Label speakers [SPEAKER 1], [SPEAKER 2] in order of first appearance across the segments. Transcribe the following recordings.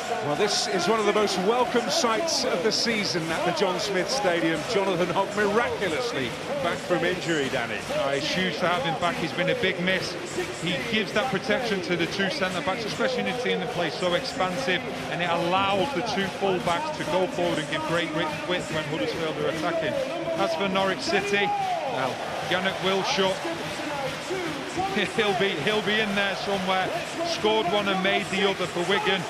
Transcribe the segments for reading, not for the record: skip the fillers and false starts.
[SPEAKER 1] Well, this is one of the most welcome sights of the season at the John Smith Stadium. Jonathan Hogg miraculously back from injury, Danny.
[SPEAKER 2] It's huge to have him back. He's been a big miss. He gives that protection to the two centre-backs, especially in a team that plays so expansive, and it allows the two full-backs to go forward and give great width when Huddersfield are attacking. As for Norwich City, well, Yannick Wilshere, he'll be in there somewhere. Scored one and made the other for Wigan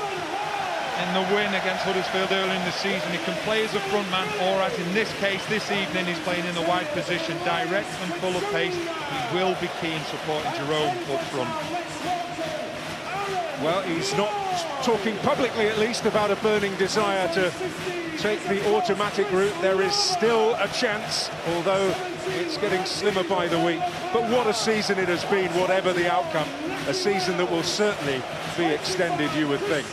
[SPEAKER 2] in the win against Huddersfield early in the season. He can play as a front man, or as in this case, this evening, he's playing in the wide position, direct and full of pace. He will be key in supporting Jerome up front.
[SPEAKER 1] Well, he's not talking publicly, at least, about a burning desire to take the automatic route. There is still a chance, although it's getting slimmer by the week. But what a season it has been, whatever the outcome. A season that will certainly be extended, you would think.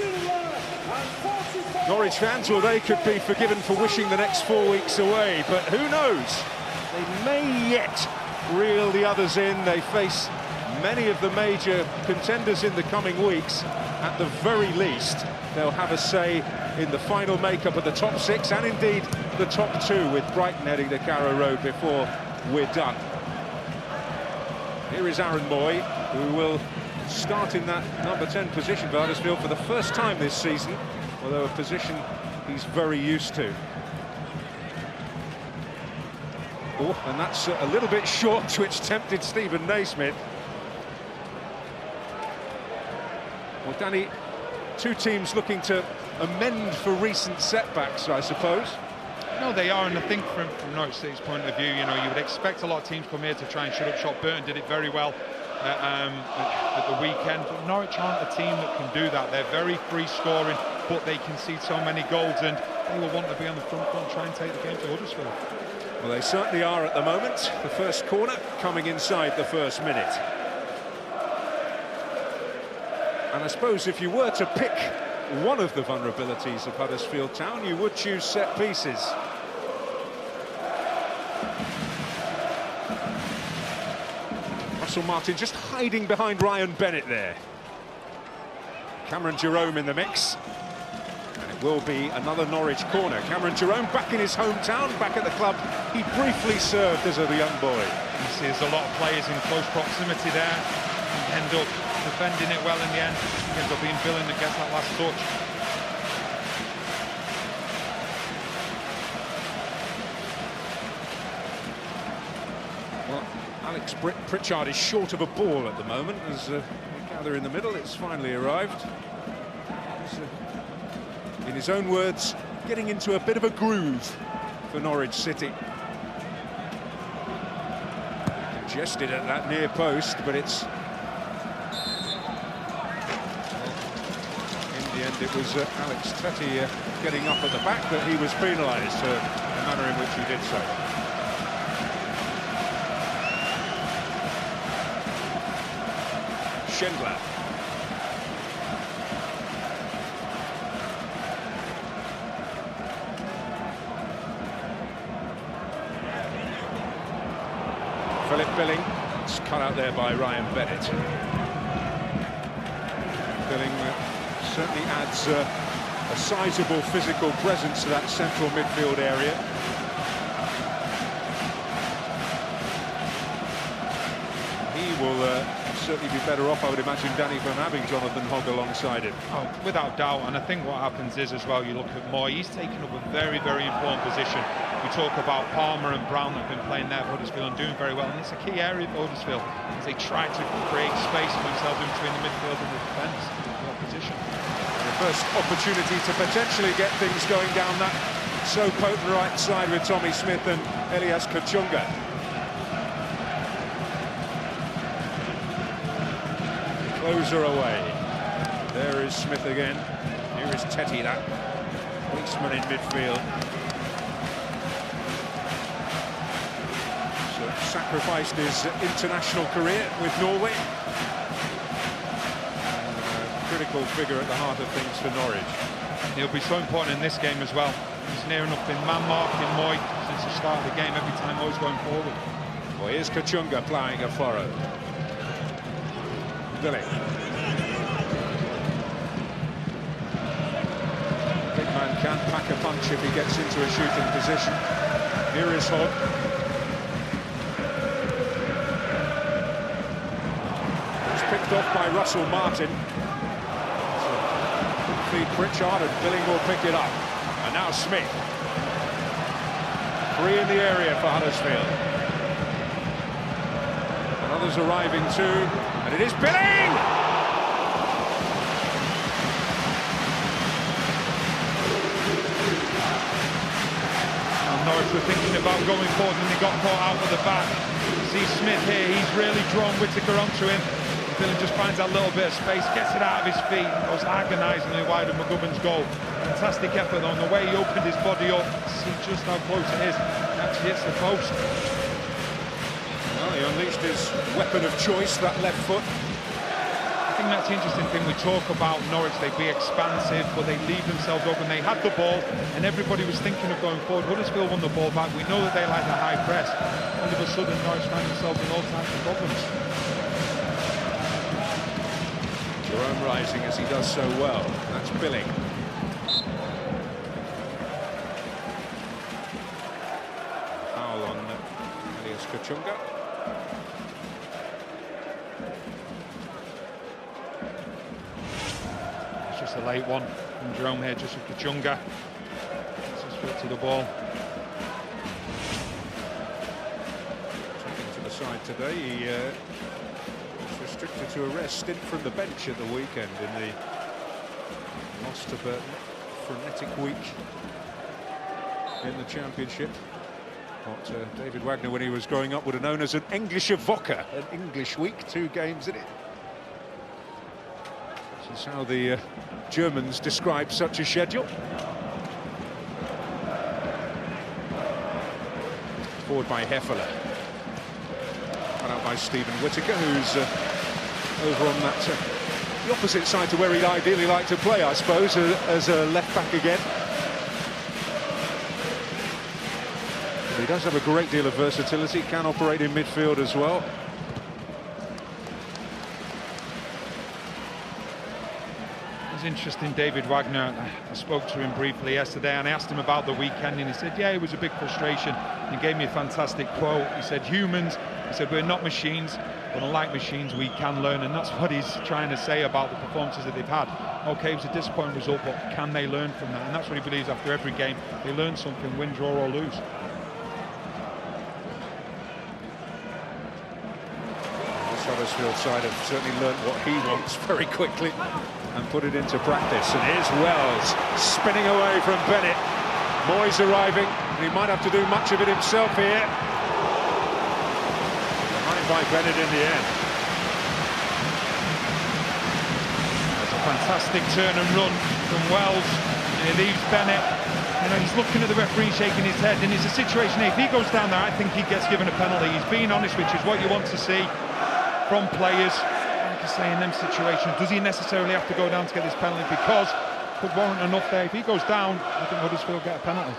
[SPEAKER 1] Norwich fans, well, they could be forgiven for wishing the next 4 weeks away, but who knows? They may yet reel the others in. They face many of the major contenders in the coming weeks. At the very least, they'll have a say in the final makeup of the top six, and indeed the top two, with Brighton heading to Carrow Road before we're done. Here is Aaron Moy, who will start in that number 10 position for Huddersfield for the first time this season, although a position he's very used to. Oh, and that's a little bit short, which tempted Stephen Naismith. Well, Danny, two teams looking to amend for recent setbacks, I suppose.
[SPEAKER 2] No, they are, and I think from Norwich City's point of view, you know, you would expect a lot of teams come here to try and shut up shop. Burton did it very well at the weekend, but Norwich aren't a team that can do that. They're very free scoring, but they concede so many goals, and they will want to be on the front foot and try and take the game to Huddersfield.
[SPEAKER 1] Well, they certainly are at the moment. The first corner coming inside the first minute. And I suppose if you were to pick one of the vulnerabilities of Huddersfield Town, you would choose set pieces. Russell Martin just hiding behind Ryan Bennett there. Cameron Jerome in the mix. And it will be another Norwich corner. Cameron Jerome back in his hometown, back at the club he briefly served as a young boy.
[SPEAKER 2] You see there's a lot of players in close proximity there. End up defending it well in the end. Ends up being Billing that gets that last touch.
[SPEAKER 1] Well, Alex Pritchard is short of a ball at the moment. As we gather in the middle, it's finally arrived. He's, in his own words, getting into a bit of a groove for Norwich City. Congested at that near post, but it's... It was Alex Tetty getting up at the back that he was penalised for the manner in which he did so. Schindler. Philip Billing. It's cut out there by Ryan Bennett. Billing certainly adds a sizable physical presence to that central midfield area. He will certainly be better off, I would imagine, Danny, from having Jonathan Hogg alongside him.
[SPEAKER 2] Oh, without doubt, and I think what happens is as well, you look at Moy, he's taken up a very, very important position. We talk about Palmer and Brown that have been playing there for Huddersfield and doing very well, and it's a key area for Huddersfield as they try to create space for themselves in between the midfield and the defence, the opposition.
[SPEAKER 1] First opportunity to potentially get things going down that so potent right side with Tommy Smith and Elias Kachunga. Closer away. There is Smith again. Here is Tetty, that policeman in midfield. So sacrificed his international career with Norway. Critical figure at the heart of things for Norwich.
[SPEAKER 2] He'll be so important in this game as well. He's near enough been man-marking Moy since the start of the game, every time Moy's going forward.
[SPEAKER 1] Well, here's Kachunga ploughing a furrow. Billing. pack a punch if he gets into a shooting position. Here is Hod. It's picked off by Russell Martin. Feed Pritchard, and Billing will pick it up. And now Smith. 3 in the area for Huddersfield. And others arriving too. And it is Billing!
[SPEAKER 2] Norwich were thinking about going forward and they got caught out at the back. See Smith here, he's really drawn Whittaker onto him. Billing just finds that little bit of space, gets it out of his feet, and goes agonisingly wide of McGovern's goal. Fantastic effort on the way he opened his body up. See just how close it is. It actually hits the post.
[SPEAKER 1] Well, he unleashed his weapon of choice, that left foot.
[SPEAKER 2] I think that's the interesting thing. We talk about Norwich, they'd be expansive, but they leave themselves open. They had the ball, and everybody was thinking of going forward. Huddersfield won the ball back. We know that they like the high press. All of a sudden, Norwich find themselves in all types of problems.
[SPEAKER 1] Jerome rising as he does so well. That's Billing. Foul on Elias Kachunga.
[SPEAKER 2] It's just a late one from Jerome here, just with Kachunga. Just straight to the ball.
[SPEAKER 1] Taken to the side today. He was restricted to a rest stint from the bench at the weekend in the loss to Burton. Frenetic week in the Championship. What David Wagner, when he was growing up, would have known as an Englische Woche, an English week, 2 games in it. This is how the Germans describe such a schedule. Forward by Hefele. Cut out by Stephen Whittaker, who's over on that the opposite side to where he'd ideally like to play, I suppose, as a left back again. But he does have a great deal of versatility, can operate in midfield as well.
[SPEAKER 2] It's interesting, David Wagner, I spoke to him briefly yesterday and I asked him about the weekend and he said, yeah, it was a big frustration. He gave me a fantastic quote. He said, humans, he said, we're not machines, but unlike machines, we can learn, and that's what he's trying to say about the performances that they've had. Okay, it was a disappointing result, but can they learn from that? And that's what he believes after every game. They learn something, win, draw or lose.
[SPEAKER 1] This Huddersfield side have certainly learnt what he wants very quickly and put it into practice. And here's Wells spinning away from Bennett. Moyes arriving, and he might have to do much of it himself here. Behind by Bennett in the end.
[SPEAKER 2] That's a fantastic turn and run from Wells, and he leaves Bennett. You know, he's looking at the referee, shaking his head, and it's a situation here. If he goes down there, I think he gets given a penalty. He's being honest, which is what you want to see from players. Like I say, in them situations, does he necessarily have to go down to get this penalty? Because could warrant enough there. If he goes down, I think Huddersfield get a penalty.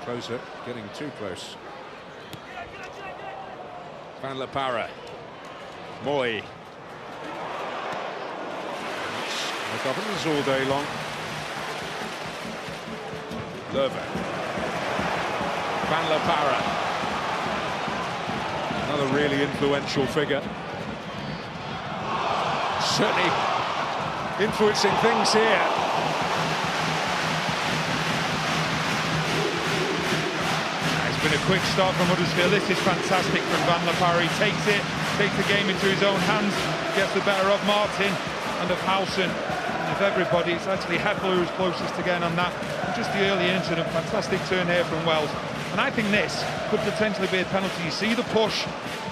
[SPEAKER 1] Closer, getting too close. Van La Parra. Moy. McGovern's all day long. Lerver. Van La Parra. Another really influential figure. Certainly influencing things here.
[SPEAKER 2] It's been a quick start from Huddersfield. This is fantastic from Van La Parra. He takes the game into his own hands, gets the better of Martin and of Howson. And of everybody, it's actually Hefele who's closest again on that. And just the early incident, fantastic turn here from Wells. And I think this could potentially be a penalty. You see the push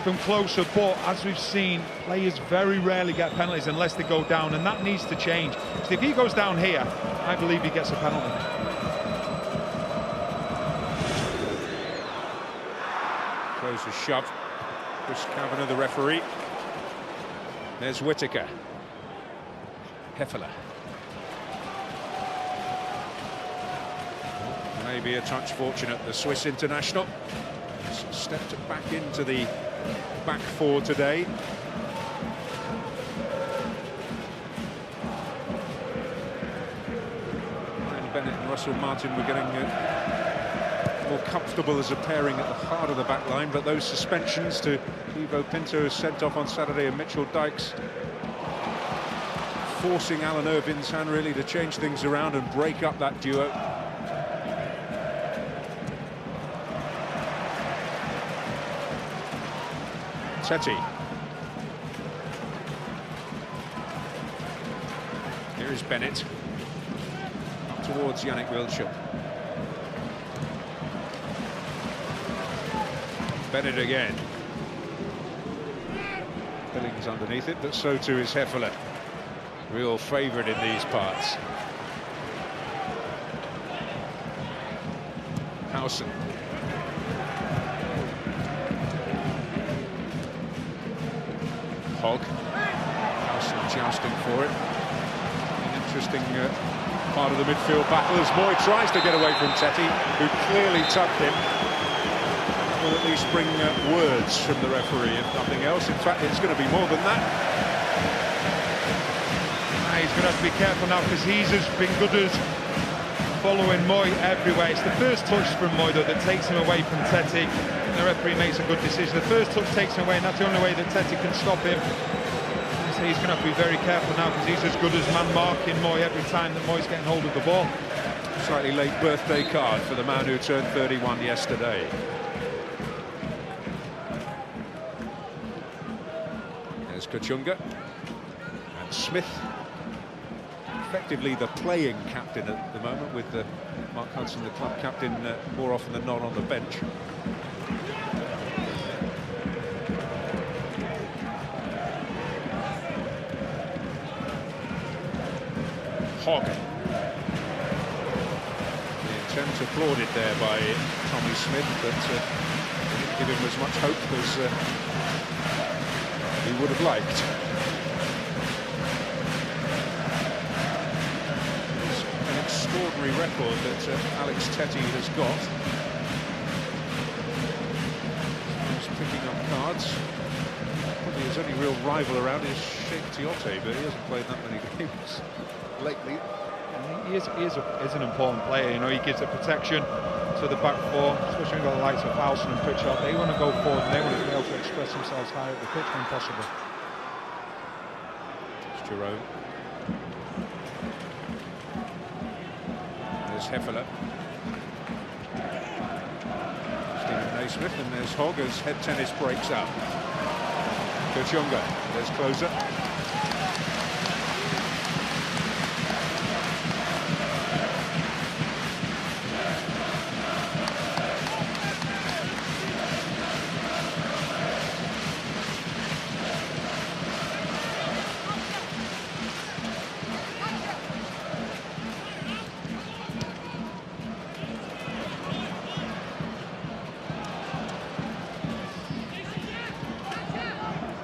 [SPEAKER 2] from closer, but as we've seen, players very rarely get penalties unless they go down, and that needs to change. So if he goes down here, I believe he gets a penalty.
[SPEAKER 1] Closer shove. Chris Kavanagh, the referee. There's Whittaker. Hefele. Maybe a touch fortunate, the Swiss international. Stepped back into the back four today. Bennett and Russell Martin were getting more comfortable as a pairing at the heart of the back line, but those suspensions to Ivo Pinto, sent off on Saturday, and Mitchell Dykes, forcing Alan Irvin's hand really to change things around and break up that duo. Teti. Here is Bennett. Up towards Yannick Wilshere. Bennett again. Billings underneath it, but so too is Hefele. Real favourite in these parts. Howson. Hogg. Howson jousting for it. An interesting part of the midfield battle as Moy tries to get away from Teti, who clearly tucked him. Will at least bring words from the referee, if nothing else. In fact, it's going to be more than that.
[SPEAKER 2] He's going to have to be careful now, because he's as been good as following Moy everywhere. It's the first touch from Moy, though, that takes him away from Teti. The referee makes a good decision. The first touch takes him away, and that's the only way that Teti can stop him. So he's going to have to be very careful now, because he's as good as man marking Moy every time that Moy's getting hold of the ball.
[SPEAKER 1] Slightly late birthday card for the man who turned 31 yesterday. There's Kachunga. And Smith, effectively the playing captain at the moment, with Mark Hudson, the club captain, more often than not on the bench. Hogg. The attempt applauded there by Tommy Smith, but didn't give him as much hope as he would have liked. It's an extraordinary record that Alex Teti has got. He's picking up cards. Probably his only real rival around is Sheikh Tiote, but he hasn't played that many games lately.
[SPEAKER 2] He is an important player, you know. He gives the protection to the back four, especially when you've got the likes of Howson and Pritchard. They want to go forward and they want to be able to express themselves higher at the pitch when possible.
[SPEAKER 1] It's Jerome. There's Hefele. Stephen Naismith, and there's Hogg as head tennis breaks up. Kachunga, there's Closer.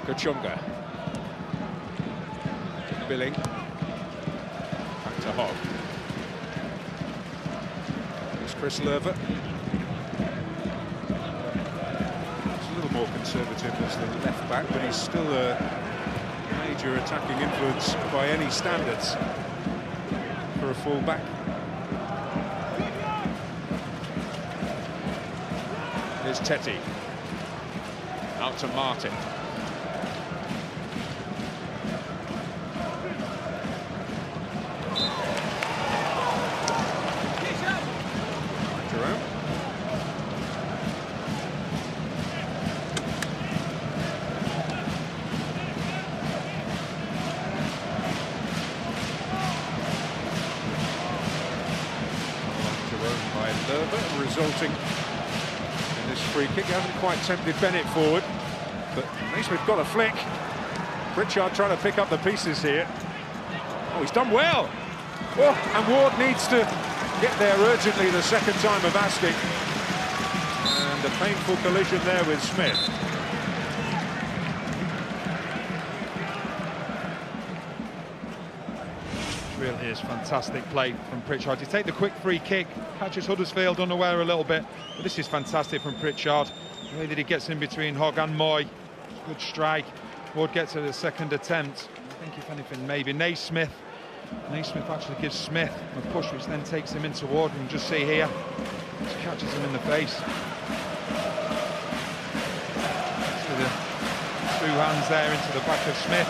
[SPEAKER 1] Kachunga. Billing. Back to Hogg. There's Chris Lerver. He's a little more conservative as the left back, but he's still a major attacking influence by any standards for a full back. Here's Teti. Out to Martin. Resulting in this free kick. He hasn't quite tempted Bennett forward, but Naismith got a flick. Pritchard trying to pick up the pieces here. Oh, he's done well. Oh, and Ward needs to get there urgently the second time of asking. And a painful collision there with Smith.
[SPEAKER 2] Really is fantastic play from Pritchard. You take the quick free kick, catches Huddersfield unaware a little bit, but this is fantastic from Pritchard. The way that he gets in between Hogg and Moy, good strike. Ward gets to the second attempt. I think if anything, maybe Naismith Naismith actually gives Smith a push, which then takes him in toward him. Just see here, just catches him in the face. So the two hands there into the back of Smith.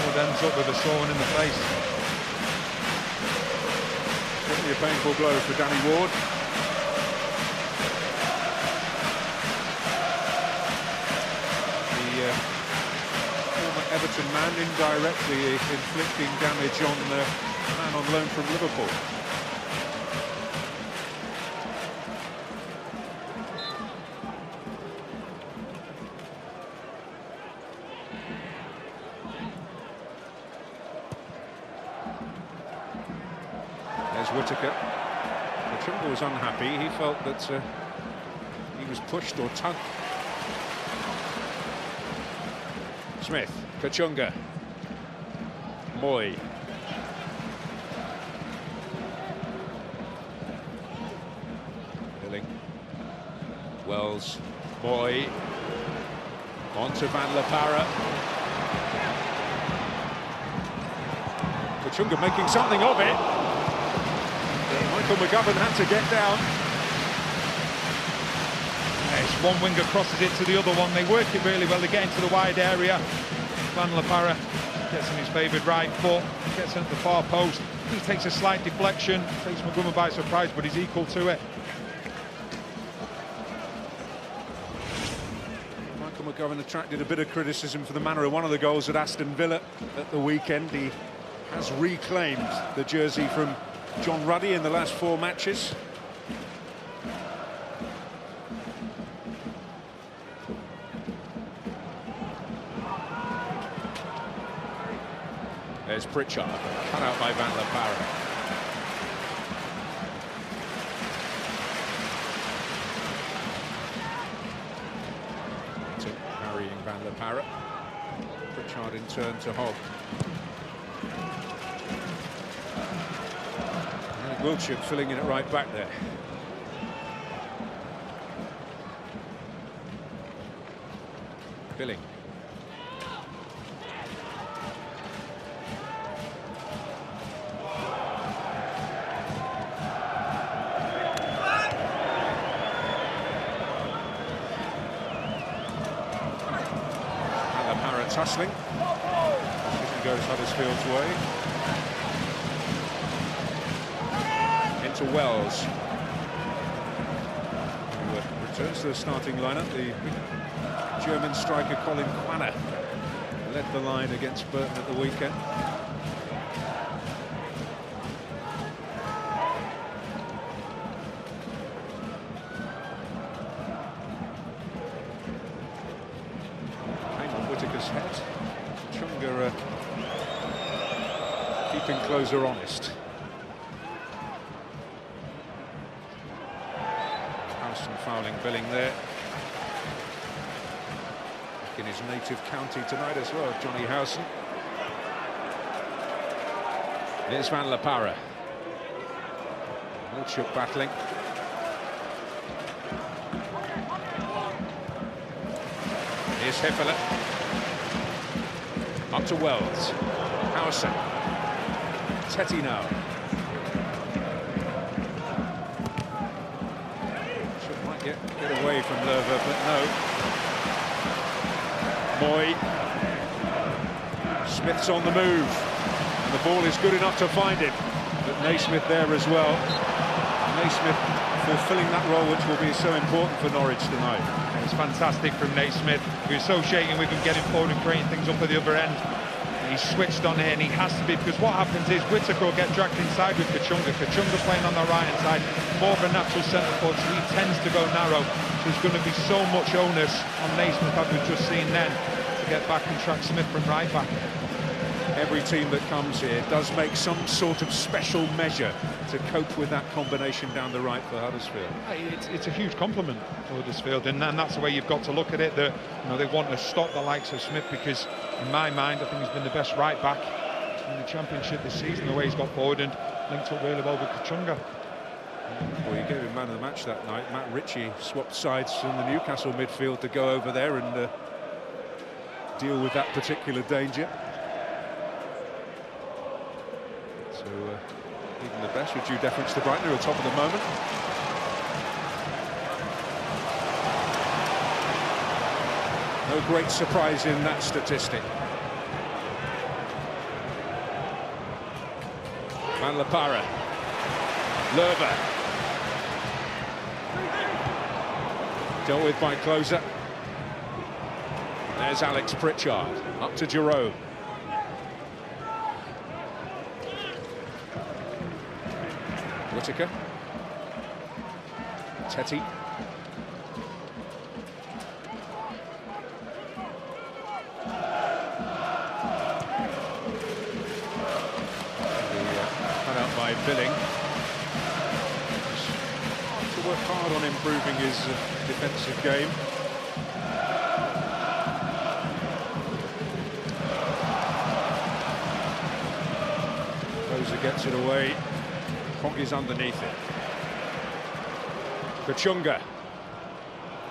[SPEAKER 2] Ward ends up with a sore one in the face.
[SPEAKER 1] Certainly a painful blow for Danny Ward. The former Everton man indirectly inflicting damage on the man on loan from Liverpool. There's Whittaker. Kachunga was unhappy. He felt that he was pushed or tugged. Smith, Kachunga, Moy. Billing, Wells, Moy, on to Van La Parra. Kachunga making something of it. Michael McGovern had to get down.
[SPEAKER 2] It's one winger crosses it to the other one. They work it really well. They get into the wide area. Van La Parra gets in his favoured right foot, gets into the far post. He takes a slight deflection, takes McGovern by surprise, but he's equal to it.
[SPEAKER 1] Michael McGovern attracted a bit of criticism for the manner of one of the goals at Aston Villa at the weekend. He has reclaimed the jersey from John Ruddy in the last 4 matches. There's Pritchard, cut out by Van La Parra. Harrying Van La Parra. Pritchard in turn to Hogg. Wiltshire filling in at right back there. Billing. Alapara tussling. It goes Huddersfield's way. To Wells, who returns to the starting lineup. The German striker Colin Quanner led the line against Burton at the weekend. Hang on Whittaker's head. Chunga keeping closer honest. Fouling Billing there. Back in his native county tonight as well, Johnny Howson. Here's Van La Parra. Wiltshire battling. Here's Hefele. Up to Wells. Howson. Tetty now. Get away from Lerver, but no. Moy. Smith's on the move. And the ball is good enough to find him. But Naismith there as well. Naismith fulfilling that role which will be so important for Norwich tonight.
[SPEAKER 2] And it's fantastic from Naismith. We're associating with him getting forward and creating things up at the other end. And he's switched on here, and he has to be, because what happens is Whittaker will get dragged inside with Kachunga. Kachunga playing on the right-hand side, more of a natural centre forward, so he tends to go narrow. So there's going to be so much onus on Naismith, as we've just seen then, to get back and track Smith from right back.
[SPEAKER 1] Every team that comes here does make some sort of special measure to cope with that combination down the right for Huddersfield.
[SPEAKER 2] It's a huge compliment to Huddersfield, and that's the way you've got to look at it. That, you know, they want to stop the likes of Smith, because in my mind I think he's been the best right back in the Championship this season, the way he's got forward and linked up really well with Kachunga.
[SPEAKER 1] Well, you gave him man of the match that night. Matt Ritchie swapped sides from the Newcastle midfield to go over there and deal with that particular danger. So even the best with due deference to Brighton, who are top of the moment. No great surprise in that statistic. Van La Parra. Lerver. Dealt with by Closer. There's Alex Pritchard. Up to Jerome. Whittaker. Tetty. Cut out by Billing. To work hard on improving his defensive game. Closer gets it away. Poggy's underneath it. Kachunga.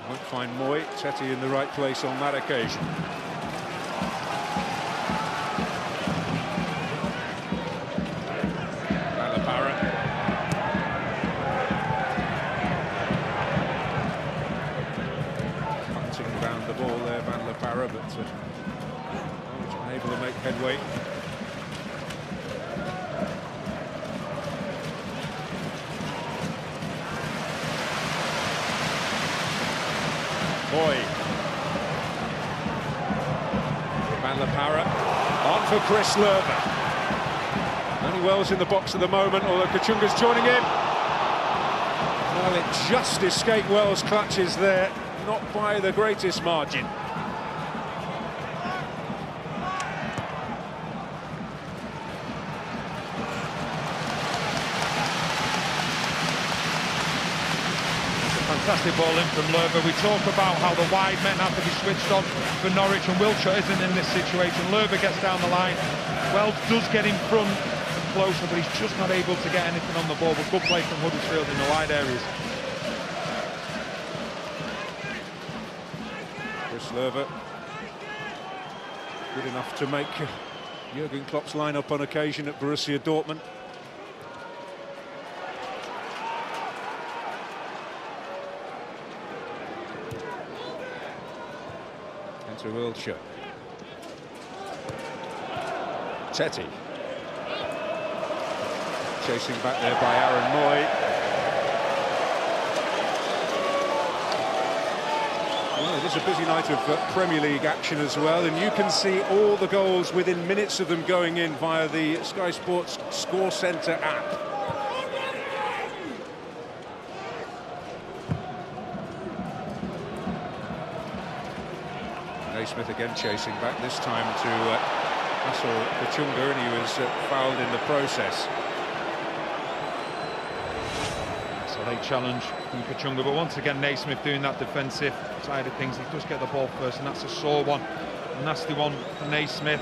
[SPEAKER 1] Won't find Moy. Tetty in the right place on that occasion. Van La Parra. Punting round the ball there, Van La Parra, but Norwich unable to make headway. Boy. Van La Parra on for Chris Lerver. Only Wells in the box at the moment, although Kachunga's joining in. Well, it just escaped Wells' clutches there, not by the greatest margin.
[SPEAKER 2] Fantastic ball in from Lerver. We talk about how the wide men have to be switched on for Norwich, and Wiltshire isn't in this situation. Lerver gets down the line. Wells does get in front and closer, but he's just not able to get anything on the ball. But good play from Huddersfield in the wide areas.
[SPEAKER 1] Chris Lerver, good enough to make Jurgen Klopp's lineup on occasion at Borussia Dortmund. To Wiltshire. Tetty. Chasing back there by Aaron Moy. Well, it is a busy night of Premier League action as well, and you can see all the goals within minutes of them going in via the Sky Sports Score Centre app. Naismith again chasing back, this time to Hassel Kachunga, and he was fouled in the process.
[SPEAKER 2] It's a late challenge from Kachunga, but once again Naismith doing that defensive side of things. He does get the ball first, and that's a sore one. A nasty one for Naismith.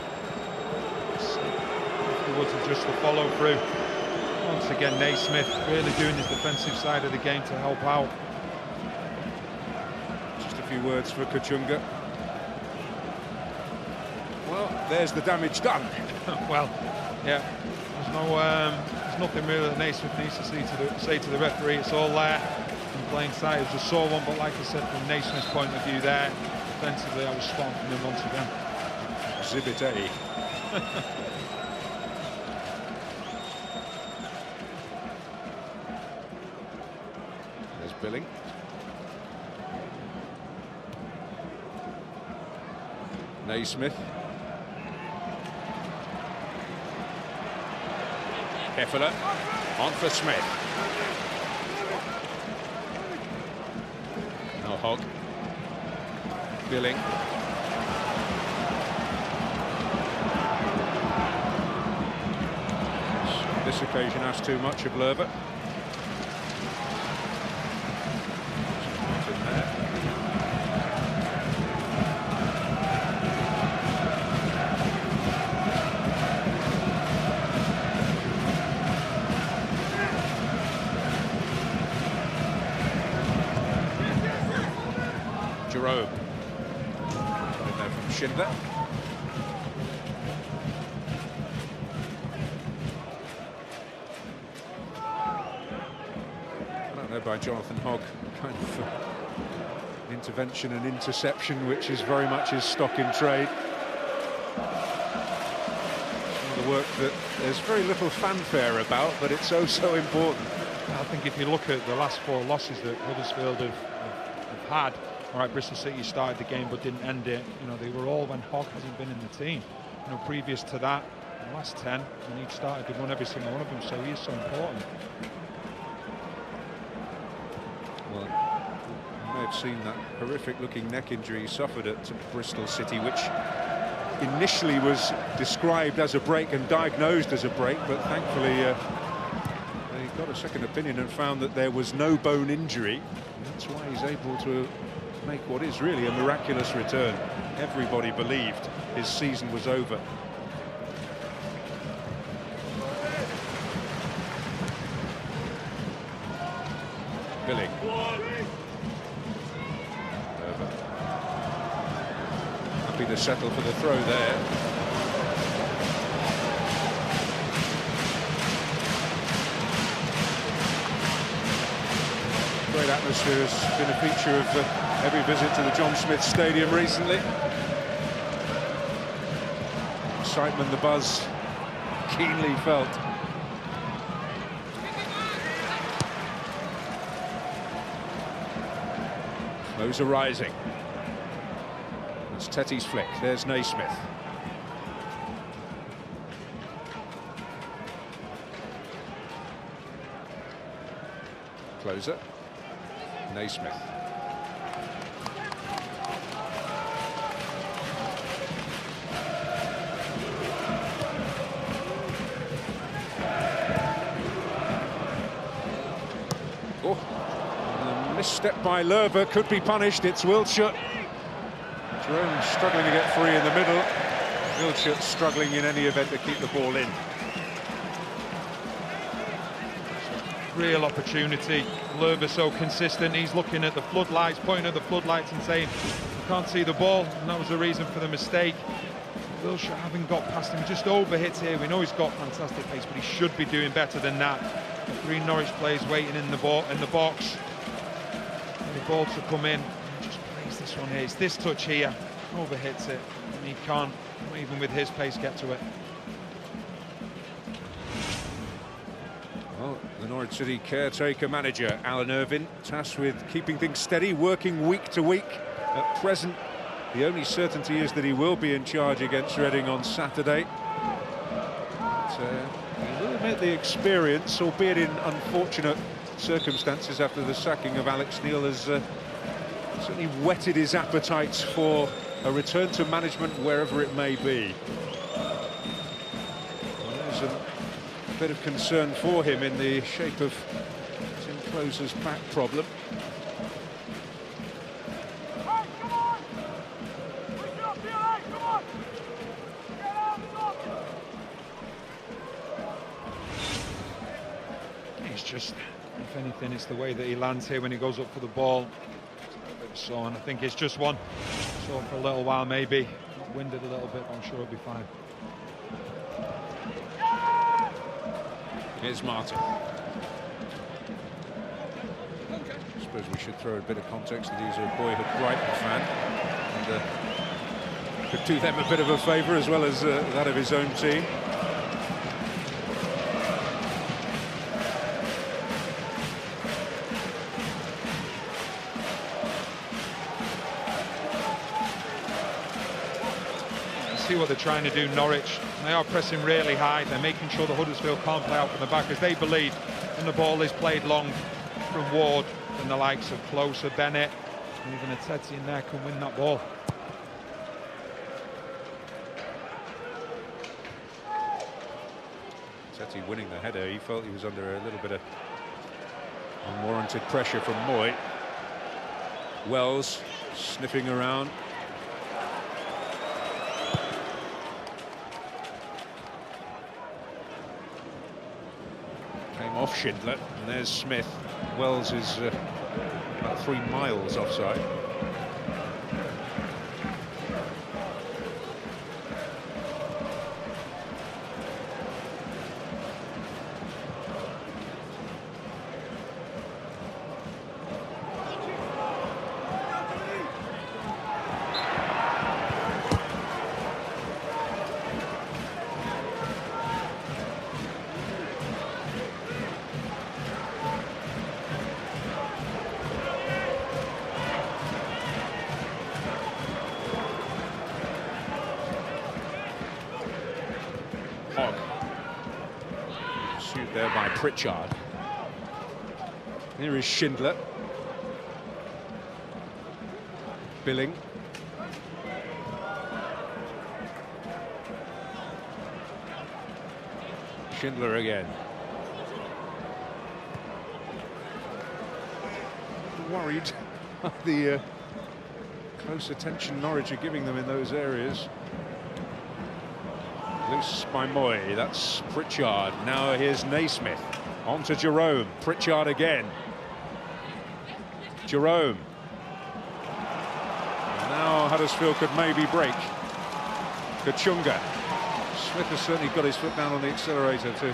[SPEAKER 2] Afterwards, just the follow through. Once again Naismith really doing his defensive side of the game to help out.
[SPEAKER 1] Just a few words for Kachunga. Well, there's the damage done.
[SPEAKER 2] Well, yeah, there's nothing really that Naismith needs to say to the referee. It's all there in plain sight. It was a sore one, but like I said, from Naismith's point of view there, defensively I was spot on from him once again.
[SPEAKER 1] Exhibit A. There's Billing. Naismith. Hefferler on for Smith. Now Hogg. Billing. This occasion asked too much of Lerver. Jerome. In there from Schindler. there by Jonathan Hogg. Kind of intervention and interception, which is very much his stock in trade. Some of the work that there's very little fanfare about, but it's oh so important.
[SPEAKER 2] I think if you look at the last 4 losses that Huddersfield have had, all right, Bristol City started the game but didn't end it. You know, they were all when Hogg hasn't been in the team. You know, previous to that, the last 10, when he started, they'd won every single one of them, so he is so important.
[SPEAKER 1] Well, you may have seen that horrific-looking neck injury he suffered at Bristol City, which initially was described as a break and diagnosed as a break, but thankfully they got a second opinion and found that there was no bone injury. And that's why he's able to make what is really a miraculous return. Everybody believed his season was over. Billing. Happy to settle for the throw there. Great atmosphere has been a feature of every visit to the John Smith Stadium recently. Excitement, the buzz, keenly felt. Those are rising. That's Tetty's flick. There's Naismith. Closer. Naismith. Oh, a misstep by Lerber could be punished. It's Wiltshire. Jerome struggling to get free in the middle. Wiltshire struggling in any event to keep the ball in.
[SPEAKER 2] Real opportunity. Lerber so consistent. He's looking at the floodlights, pointing at the floodlights and saying, I can't see the ball, and that was the reason for the mistake. Wiltshire having got past him, just overhits here. We know he's got fantastic pace, but he should be doing better than that. The 3 Norwich players waiting in the box. And the ball to come in. He just plays this one here. It's this touch here. Overhits it. And he can't, even with his pace, get to it.
[SPEAKER 1] Well, the Norwich City caretaker manager, Alan Irvine, tasked with keeping things steady, working week to week. At present, the only certainty is that he will be in charge against Reading on Saturday. But, I will admit the experience, albeit in unfortunate circumstances after the sacking of Alex Neil, has certainly whetted his appetites for a return to management wherever it may be. Well, there's a bit of concern for him in the shape of Tim Closer's back problem.
[SPEAKER 2] It's just, if anything, it's the way that he lands here when he goes up for the ball. So, and I think it's just one. So for a little while, maybe winded a little bit, but I'm sure it'll be fine.
[SPEAKER 1] Here's Martin. I suppose we should throw a bit of context that he's a boyhood Brighton fan, and could do them a bit of a favour as well as that of his own team.
[SPEAKER 2] See what they're trying to do, Norwich. They are pressing really high. They're making sure the Huddersfield can't play out from the back, as they believe when the ball is played long from Ward and the likes of Closer, Bennett, and even a Tetty in there can win that ball.
[SPEAKER 1] Tetty winning the header. He felt he was under a little bit of unwarranted pressure from Moy. Wells sniffing around. Came off Schindler, and there's Smith. Wells is about 3 miles offside. Hogg. Pursued there by Pritchard. Here is Schindler. Billing. Schindler again. Worried about the close attention Norwich are giving them in those areas. Loose by Moy, that's Pritchard. Now here's Naismith. On to Jerome. Pritchard again. Jerome. And now Huddersfield could maybe break. Kachunga. Smith has certainly got his foot down on the accelerator to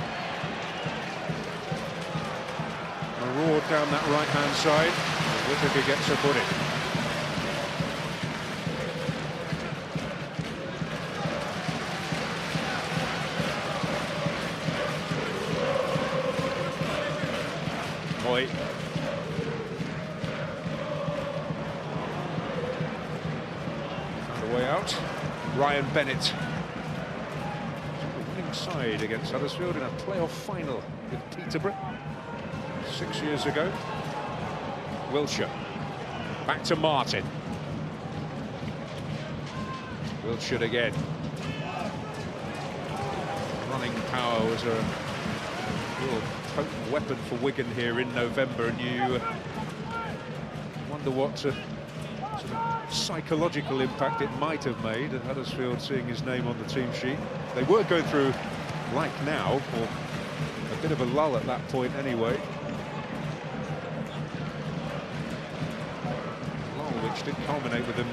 [SPEAKER 1] roar down that right-hand side. Whittaker gets a foot in. Moy. Found a way out. Ryan Bennett. Side against Huddersfield in a playoff final with Peterborough 6 years ago. Wilshere back to Martin. Wilshere again. Running power was a real potent weapon for Wigan here in November, and you wonder what sort of psychological impact it might have made at Huddersfield seeing his name on the team sheet. They were going through, like now, or a bit of a lull at that point anyway. Lull which did culminate with them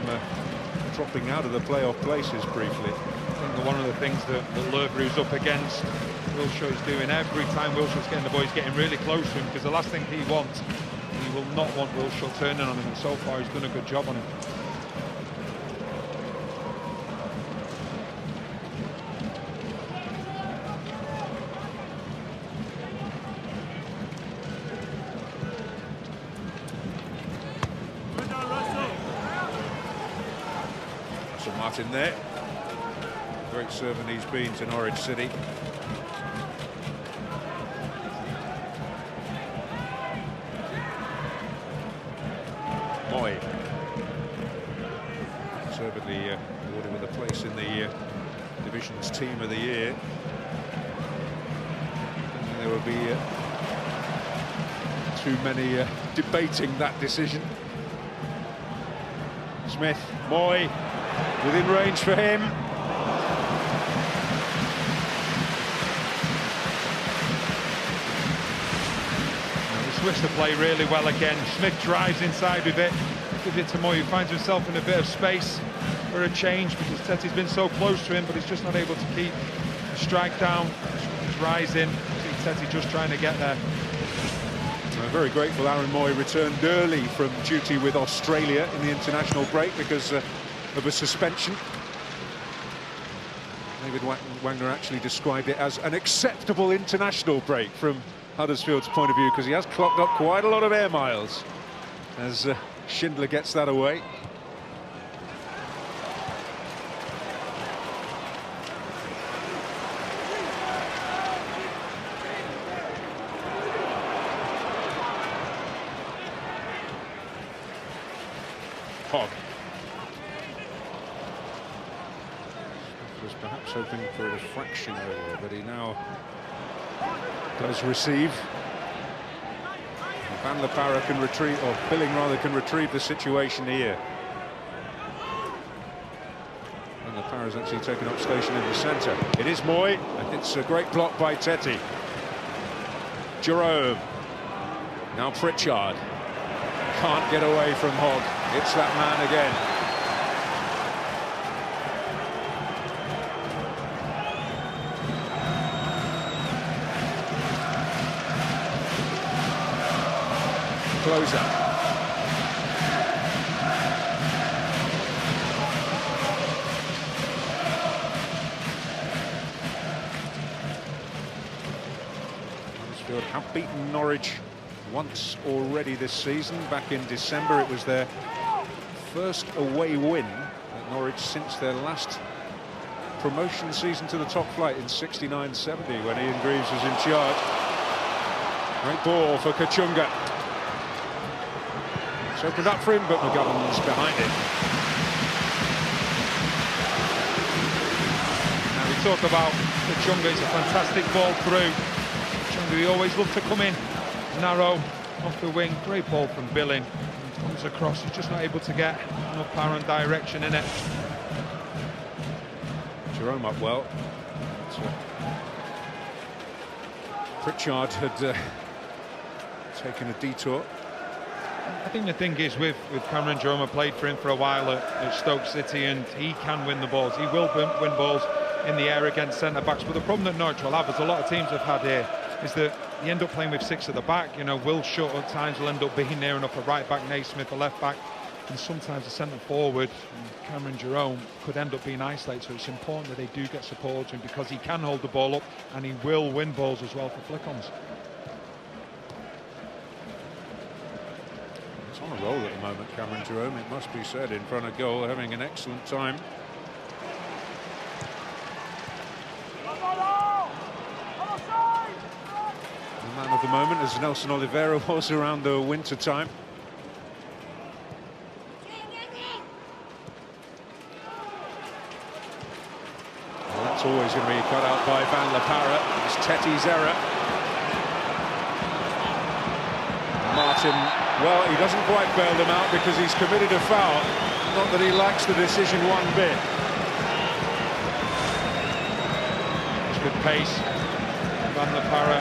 [SPEAKER 1] dropping out of the playoff places briefly.
[SPEAKER 2] I think one of the things that Löwru's up against, Wilshere is doing every time Wilshere's getting the ball, he's getting really close to him, because the last thing he wants, he will not want Wilshere turning on him, and so far he's done a good job on him.
[SPEAKER 1] Martin there. Great servant he's been to Norwich City. Moy. Certainly awarded with a place in the division's team of the year. And there will be too many debating that decision. Smith, Moy. Within range for him.
[SPEAKER 2] He switched the play really well again. Smith drives inside with it, gives it to Moy, who finds himself in a bit of space for a change because Tetty's been so close to him, but he's just not able to keep the strike down. He's rising. See Tetty just trying to get there.
[SPEAKER 1] I'm very grateful Aaron Moy returned early from duty with Australia in the international break because of a suspension. David Wagner actually described it as an acceptable international break from Huddersfield's point of view, because he has clocked up quite a lot of air miles as Schindler gets that away. Hogg. Was perhaps hoping for a deflection over, but he now does receive. Van La Parra can retrieve, or Billing rather, can retrieve the situation here. Van La Parra's actually taken up station in the centre. It is Moy, and it's a great block by Tetty. Jerome. Now Pritchard. Can't get away from Hogg. It's that man again. Closer. Huddersfield have beaten Norwich once already this season. Back in December, it was their first away win at Norwich since their last promotion season to the top flight in 69-70 when Ian Greaves was in charge. Great ball for Kachunga. It's opened up for him, but McGovern's behind it.
[SPEAKER 2] Now we talk about Kachunga, it's a fantastic ball through. Kachunga, he always loved to come in narrow off the wing. Great ball from Billing. Comes across, he's just not able to get enough power and direction in it.
[SPEAKER 1] Jerome up well. Pritchard had taken a detour.
[SPEAKER 2] I think the thing is with Cameron Jerome, I played for him for a while at Stoke City, and he can win the balls. He will win balls in the air against centre-backs, but the problem that Norwich will have, as a lot of teams have had here, is that you end up playing with 6 at the back. You know, Will Shutt at times will end up being near enough a right-back, Naismith a left-back, and sometimes a centre-forward, Cameron Jerome, could end up being isolated, so it's important that they do get support to him because he can hold the ball up and he will win balls as well for flick-ons.
[SPEAKER 1] It's on a roll at the moment, Cameron Jerome, it must be said, in front of goal, having an excellent time. The man of the moment, as Nelson Oliveira was around the winter time. Well, that's always going to be cut out by Van La Parra. It's Tetty's error. Martin, well, he doesn't quite bail them out because he's committed a foul. Not that he likes the decision one bit.
[SPEAKER 2] It's good pace. Van La Parra.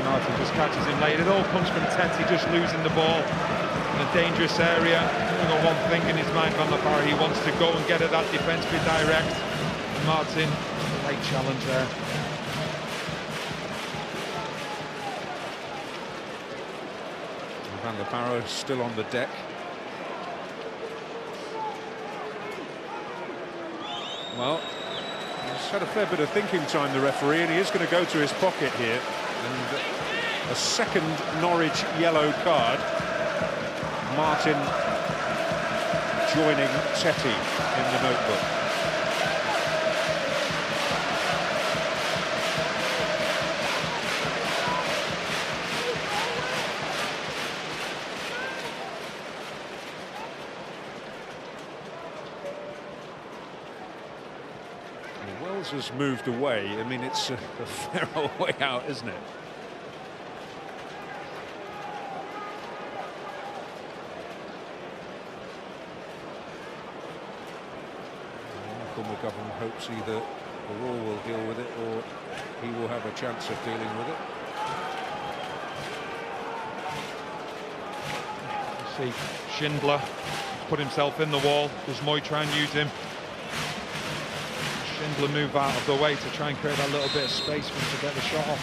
[SPEAKER 2] Martin just catches him late. It all comes from Tetty just losing the ball in a dangerous area. He's got one thing in his mind, Van La Parra. He wants to go and get at that defence, be direct. And Martin, late challenge there.
[SPEAKER 1] Van La Parra still on the deck. Well, he's had a fair bit of thinking time, the referee, and he is going to go to his pocket here. And a second Norwich yellow card. Martin joining Tetty in the notebook. Wells has moved away. I mean, it's a fair old way out, isn't it? McGovern hopes either the Raw will deal with it or he will have a chance of dealing with it.
[SPEAKER 2] You see Schindler put himself in the wall. Does Moy try and use him? Schindler move out of the way to try and create a little bit of space for him to get the shot off.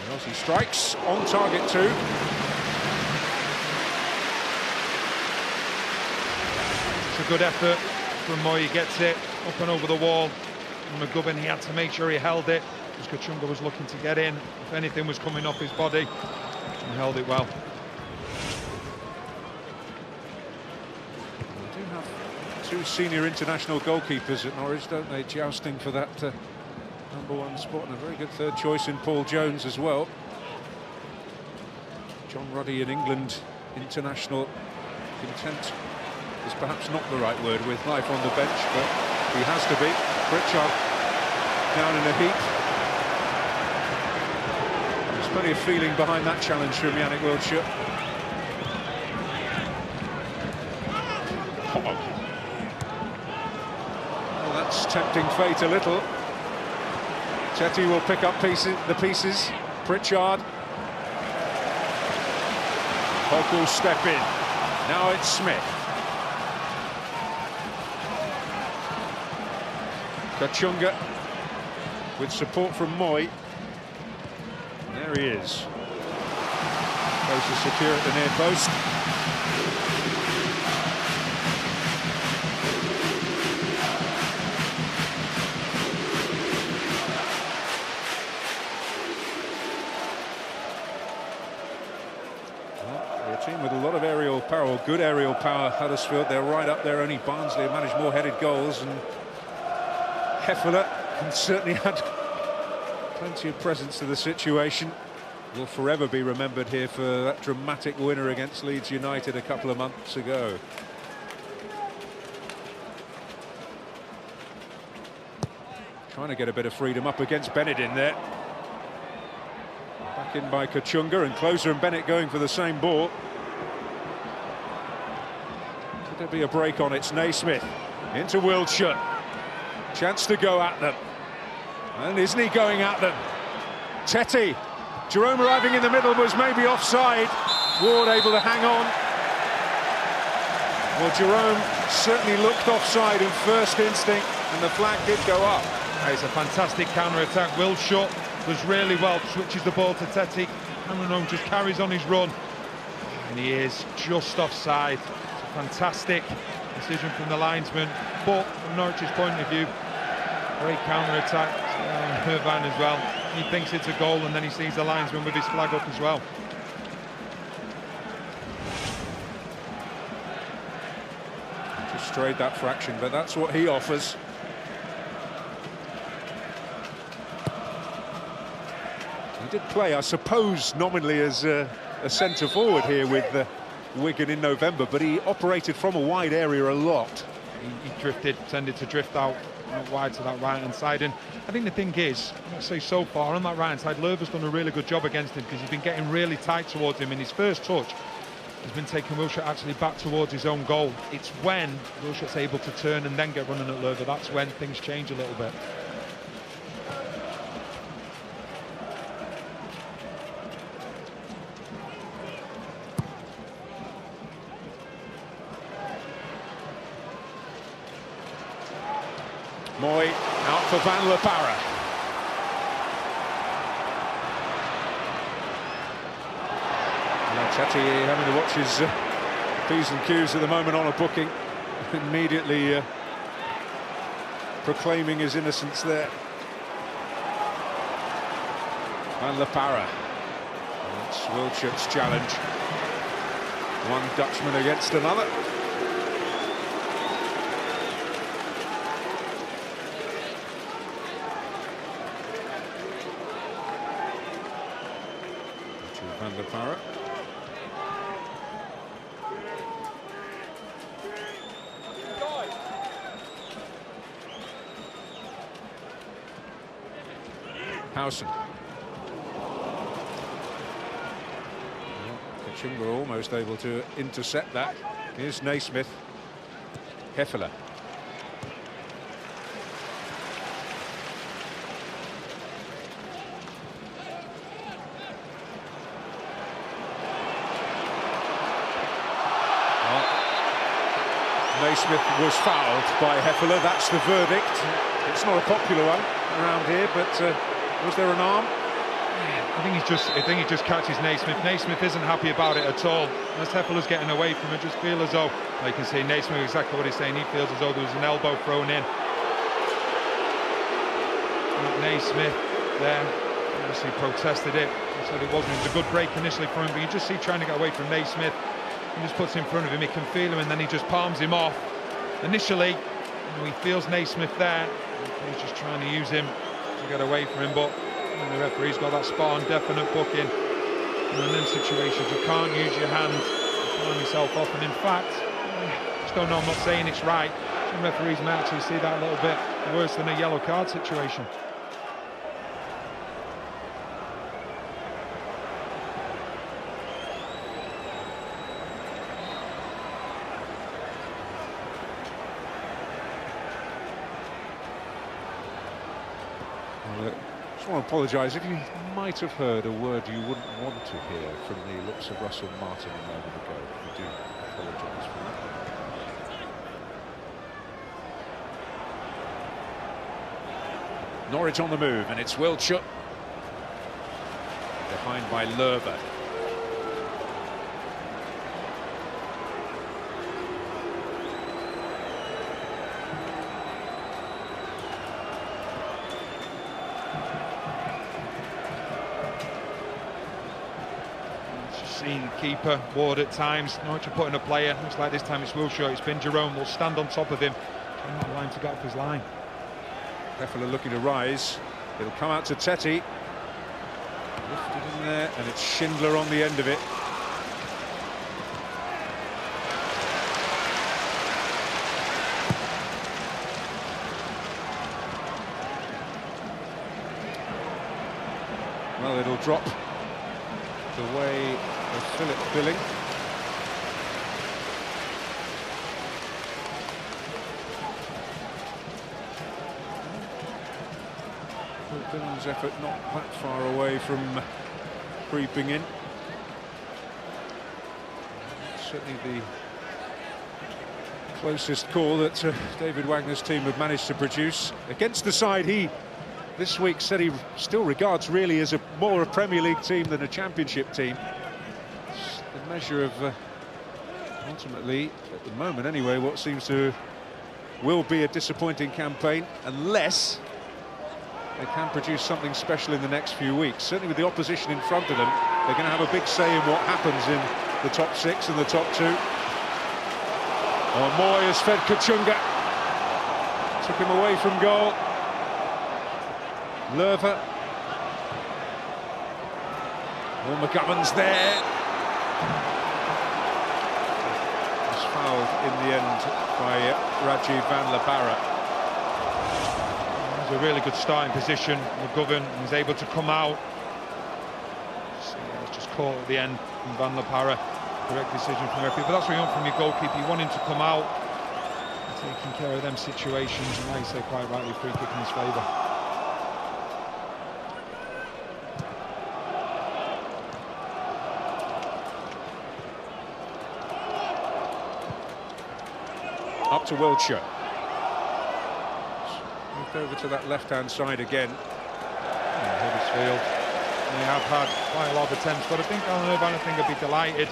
[SPEAKER 1] Well, he strikes on target too.
[SPEAKER 2] It's a good effort from Moy. He gets it up and over the wall. And McGovern, he had to make sure he held it because Kachunga was looking to get in. If anything was coming off his body, he held it well.
[SPEAKER 1] They do have 2 senior international goalkeepers at Norwich, don't they, jousting for that #1 spot, and a very good third choice in Paul Jones as well. John Ruddy in England international, content is perhaps not the right word with life on the bench, but he has to be. Pritchard down in a heap. There's plenty of feeling behind that challenge from Yannick Wiltshire. Well, that's tempting fate a little. Tetty will pick up the pieces. Pritchard. Hoke will step in. Now it's Smith. Kachunga with support from Moy. There he is. Goes to secure at the near post. Well, a team with a lot of aerial power, or good aerial power, Huddersfield. They're right up there. Only Barnsley have managed more headed goals, and Hefele can certainly had plenty of presence to the situation. Will forever be remembered here for that dramatic winner against Leeds United a couple of months ago. Trying to get a bit of freedom up against Bennett in there. Back in by Kachunga, and Closer and Bennett going for the same ball. Could there be a break on? It's Naismith into Wiltshire. Chance to go at them. And isn't he going at them? Tetty. Jerome arriving in the middle was maybe offside. Ward able to hang on. Well, Jerome certainly looked offside in first instinct, and the flag did go up.
[SPEAKER 2] It's a fantastic counter-attack. Wiltshire does really well, switches the ball to Tetty. Cameron just carries on his run, and he is just offside. It's a fantastic decision from the linesman, but from Norwich's point of view, great counter-attack. Irvine as well. He thinks it's a goal, and then he sees the linesman with his flag up as well.
[SPEAKER 1] Just strayed that fraction, but that's what he offers. He did play, I suppose, nominally as a centre forward here with Wigan in November, but he operated from a wide area a lot.
[SPEAKER 2] He drifted, tended to drift out wide to that right-hand side, and I think the thing is, let's say so far on that right-hand side, Löw's done a really good job against him, because he's been getting really tight towards him. In his first touch, he's been taking Wilshere actually back towards his own goal. It's when Wilshere's able to turn and then get running at Löw, that's when things change a little bit.
[SPEAKER 1] Moy out for Van La Parra. Chatty having to watch his P's and Q's at the moment on a booking. Immediately proclaiming his innocence there. Van La Parra. That's Wilshire's challenge. One Dutchman against another. Van La Parra. Howson. Kachunga almost able to intercept that. Here's Naismith. Hefele. Naismith was fouled by Hefele, that's the verdict. It's not a popular one around here, but was there an arm?
[SPEAKER 2] I think he just catches Naismith. Naismith isn't happy about it at all. As Hefele's getting away from it, just feel as though, like you can see Naismith exactly what he's saying, he feels as though there was an elbow thrown in. Naismith there, obviously protested it. He said it wasn't. It was a good break initially for him, but you just see trying to get away from Naismith. He just puts in front of him, he can feel him, and then he just palms him off. Initially, he feels Naismith there. He's just trying to use him to get away from him, but the referee's got that spot on definite booking. And in them situations, you can't use your hand to palm yourself off. And in fact, I just don't know, I'm not saying it's right. Some referees may actually see that a little bit worse than a yellow card situation.
[SPEAKER 1] I want to apologise if you might have heard a word you wouldn't want to hear from the lips of Russell Martin a moment ago. I do apologise for that. Norwich on the move, and it's Wiltshire behind by Löw.
[SPEAKER 2] Seen keeper Ward at times. Norwich are putting a player. Looks like this time it's Wilshere. It's been Jerome. Will stand on top of him. Trying that line to get off his line.
[SPEAKER 1] Hefele looking to rise. It'll come out to Teti. Lifted in there, and it's Schindler on the end of it. Well, it'll drop the way of Philip Billing. Billing's effort not that far away from creeping in. Certainly the closest call that David Wagner's team have managed to produce against the side he this week said he still regards really as more a Premier League team than a Championship team. It's the measure of ultimately, at the moment anyway, what seems to will be a disappointing campaign unless they can produce something special in the next few weeks. Certainly with the opposition in front of them, they're going to have a big say in what happens in the top 6 and the top 2. Oh, Moy has fed Kachunga. Took him away from goal. Lerver. Oh, McGovern's there. Was fouled in the end by Rajiv Van La Barra.
[SPEAKER 2] A really good starting position. McGovern was able to come out. Just caught at the end from Van La Parra. Correct decision from referee, but that's what you want from your goalkeeper. You want him to come out, taking care of them situations, and like you say, quite rightly, free kick in his favour.
[SPEAKER 1] Up to Wiltshire. Moved over to that left-hand side again.
[SPEAKER 2] Huddersfield, they have had quite a lot of attempts, but I think Alan Irvine will be delighted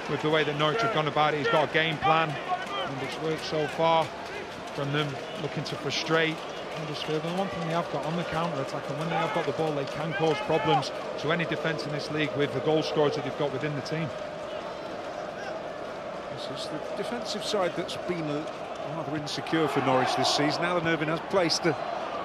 [SPEAKER 2] with the way that Norwich have gone about it. He's got a game plan, and it's worked so far from them looking to frustrate Huddersfield. And the one thing they have got on the counter-attack, and when they have got the ball, they can cause problems to any defence in this league with the goal scorers that they've got within the team.
[SPEAKER 1] This is the defensive side that's been rather insecure for Norwich this season. Alan Irvine has placed a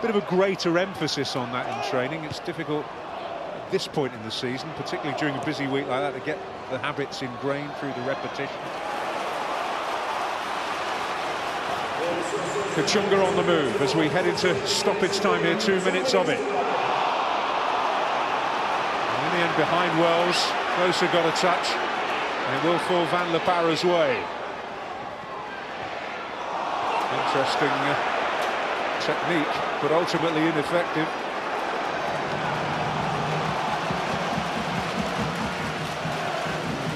[SPEAKER 1] bit of a greater emphasis on that in training. It's difficult at this point in the season, particularly during a busy week like that, to get the habits ingrained through the repetition. Kachunga on the move as we head into stoppage time here, 2 minutes of it. And in the end, behind Wells, closer got a touch, and it will fall Van La Parra's way. Interesting technique, but ultimately ineffective.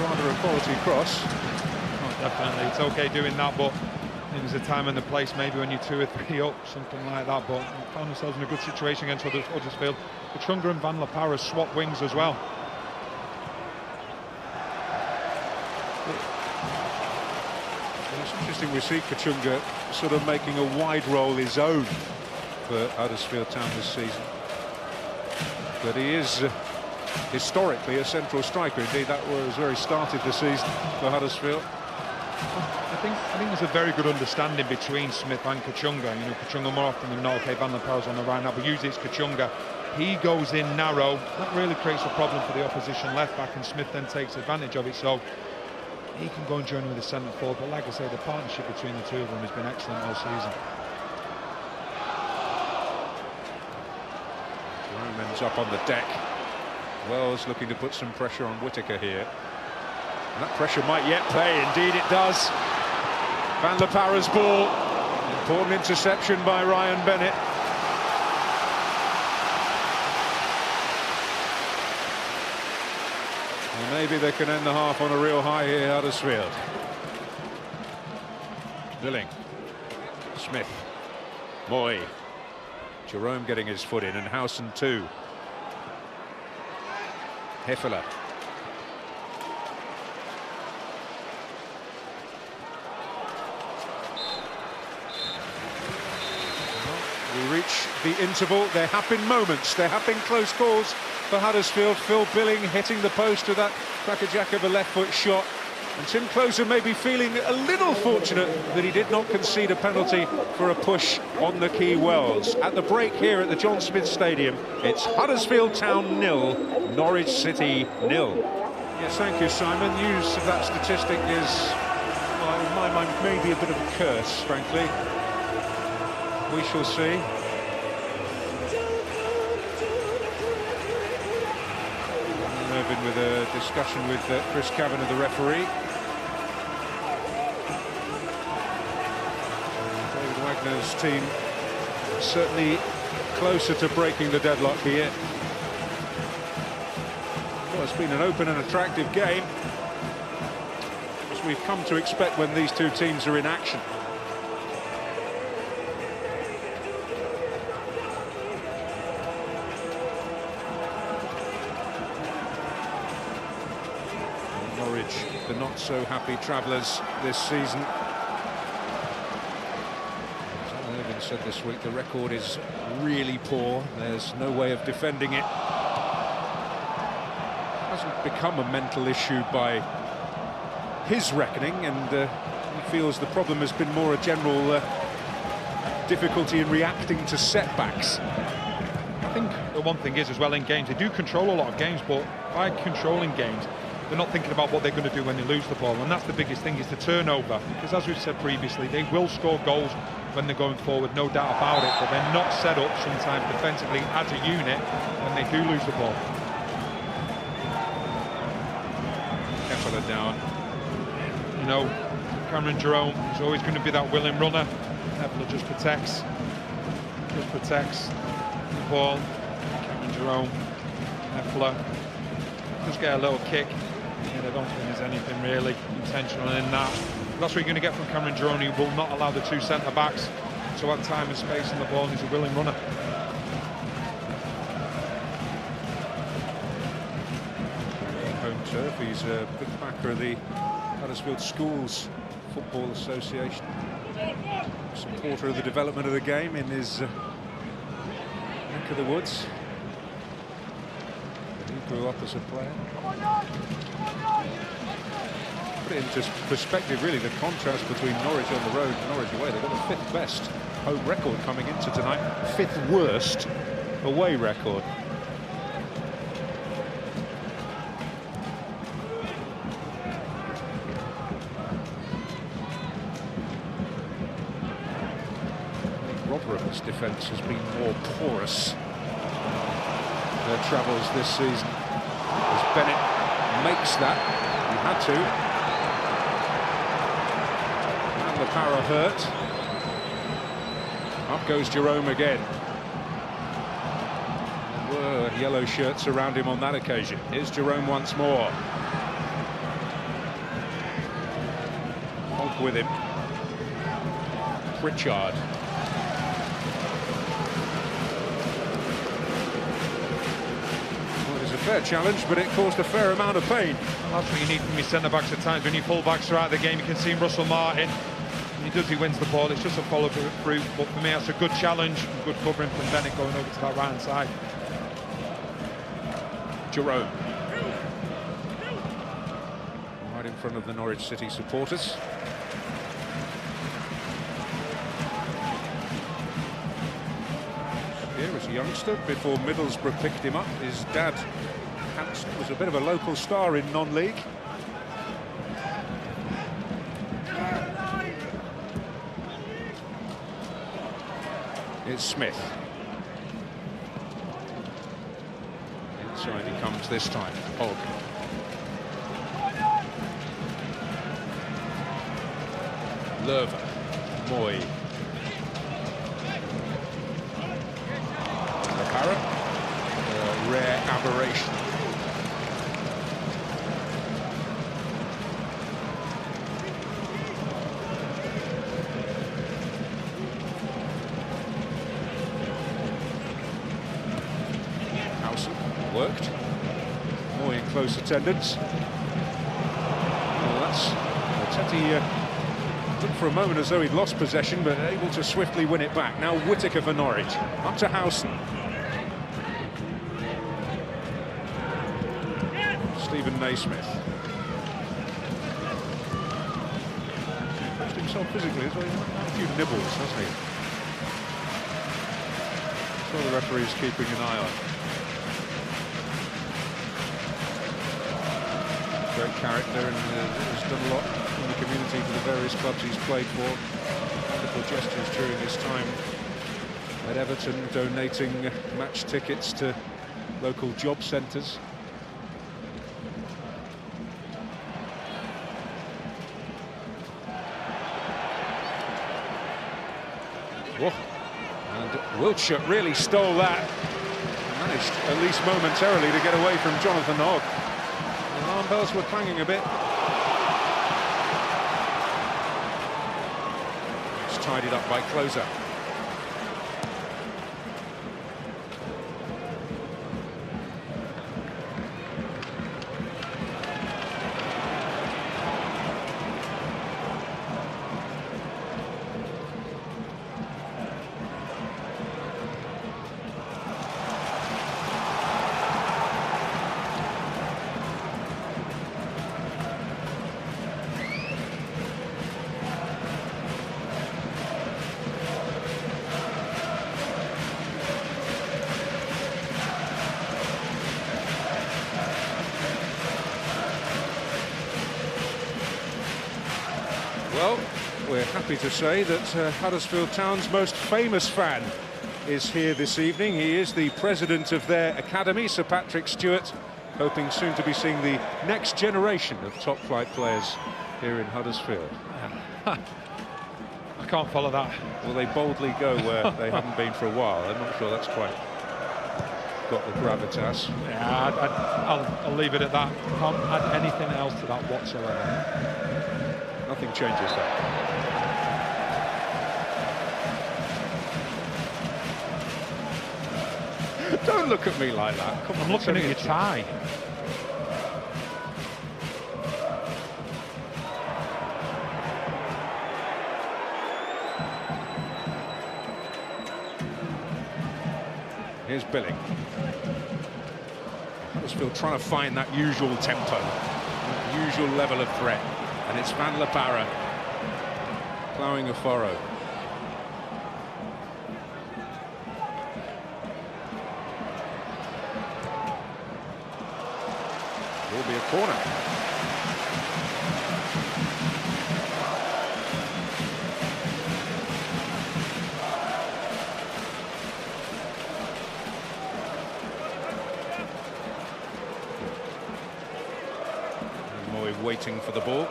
[SPEAKER 1] Rather a quality cross.
[SPEAKER 2] Oh, definitely, it's okay doing that, but there's a time and a place maybe when you're 2 or 3 up, something like that. But we found ourselves in a good situation against Huddersfield. Kachunga and Van La Parra swap wings as well.
[SPEAKER 1] It's interesting we see Kachunga sort of making a wide role his own for Huddersfield Town this season. But he is historically a central striker. Indeed, that was where he started the season for Huddersfield.
[SPEAKER 2] I think there's a very good understanding between Smith and Kachunga. You know, Kachunga more often than not, okay, Van La Parra's on the right now, but usually it's Kachunga. He goes in narrow. That really creates a problem for the opposition left back, and Smith then takes advantage of it. So he can go and join with the centre forward, but like I say, the partnership between the two of them has been excellent all season.
[SPEAKER 1] Jerome ends up on the deck. Wells looking to put some pressure on Whittaker here. And that pressure might yet pay, indeed it does. Van La Parra's ball. Important interception by Ryan Bennett. And maybe they can end the half on a real high here, Huddersfield. Billing. Smith. Moy. Jerome getting his foot in, and Howson too. Hefele. We reach the interval. There have been moments, there have been close calls for Huddersfield. Phil Billing hitting the post with that crackerjack of a left foot shot. And Tim Closer may be feeling a little fortunate that he did not concede a penalty for a push on the key Wells. At the break here at the John Smith Stadium, it's Huddersfield Town 0, Norwich City 0. Yes, thank you, Simon. Use of that statistic is, well, in my mind, maybe a bit of a curse, frankly. We shall see. Irvin with a discussion with Chris Kavanagh, the referee. David Wagner's team certainly closer to breaking the deadlock here. Well, it's been an open and attractive game, as we've come to expect when these two teams are in action. Norwich, the not-so-happy travellers this season. As Irvin said this week, the record is really poor. There's no way of defending it. It hasn't become a mental issue by his reckoning, and he feels the problem has been more a general difficulty in reacting to setbacks.
[SPEAKER 2] I think the one thing is as well in games, they do control a lot of games, but by controlling games, they're not thinking about what they're going to do when they lose the ball, and that's the biggest thing, is the turnover. Because as we've said previously, they will score goals when they're going forward, no doubt about it, but they're not set up sometimes defensively as a unit when they do lose the ball.
[SPEAKER 1] Keffeler down.
[SPEAKER 2] You know, Cameron Jerome is always going to be that willing runner. Keffeler just protects the ball. Cameron Jerome, Keffeler just get a little kick. And I don't think there's anything really intentional in that. But that's what you're going to get from Cameron Jerome. He will not allow the two centre-backs to have time and space on the ball, and he's a willing runner.
[SPEAKER 1] Home turf, he's a big backer of the Huddersfield Schools Football Association. Supporter of the development of the game in his neck of the woods. He grew up as a player. Put it into perspective, really, the contrast between Norwich on the road and Norwich away. They've got the 5th best home record coming into tonight, 5th worst away record. Rotherham's defence has been more porous their travels this season, as Bennett makes that. He had to. And the power hurt. Up goes Jerome again. There were yellow shirts around him on that occasion. Here's Jerome once more. Honk with him. Pritchard. Fair challenge, but it caused a fair amount of pain.
[SPEAKER 2] Well, that's what you need from your centre-backs at times. When you full-backs throughout the game, you can see Russell Martin. When he wins the ball, it's just a follow-through. But for me, that's a good challenge, good covering from Bennett going over to that right-hand side.
[SPEAKER 1] Jerome. Right in front of the Norwich City supporters. Here as a youngster, before Middlesbrough picked him up. His dad, Hanson, was a bit of a local star in non-league. It's Smith. Inside he comes this time. Hogg. Lerver. Moy. A rare aberration. Howson worked. Moy in close attendance. Well, that's Teti looked for a moment as though he'd lost possession, but able to swiftly win it back. Now Whittaker for Norwich. Up to Howson. Stephen Naismith. himself physically as well. He's had a few nibbles, hasn't he? So the referee's keeping an eye on. Great character, and has done a lot in the community for the various clubs he's played for. Wonderful gestures during his time at Everton, donating match tickets to local job centres. Oh. And Wiltshire really stole that. Managed, at least momentarily, to get away from Jonathan Hogg. The alarm bells were clanging a bit. It's tidied up by Closer. Well, we're happy to say that Huddersfield Town's most famous fan is here this evening. He is the president of their academy, Sir Patrick Stewart, hoping soon to be seeing the next generation of top-flight players here in Huddersfield.
[SPEAKER 2] I can't follow that.
[SPEAKER 1] Will they boldly go where they haven't been for a while? I'm not sure that's quite got the gravitas.
[SPEAKER 2] Yeah, I'll leave it at that. Can't add anything else to that whatsoever.
[SPEAKER 1] Nothing changes that. Don't look at me like that. Come on,
[SPEAKER 2] I'm looking at your tie.
[SPEAKER 1] Here's Billing. Huddersfield trying to find that usual tempo, that usual level of threat. And it's Van La Parra ploughing a furrow. Will be a corner. And Moy waiting for the ball.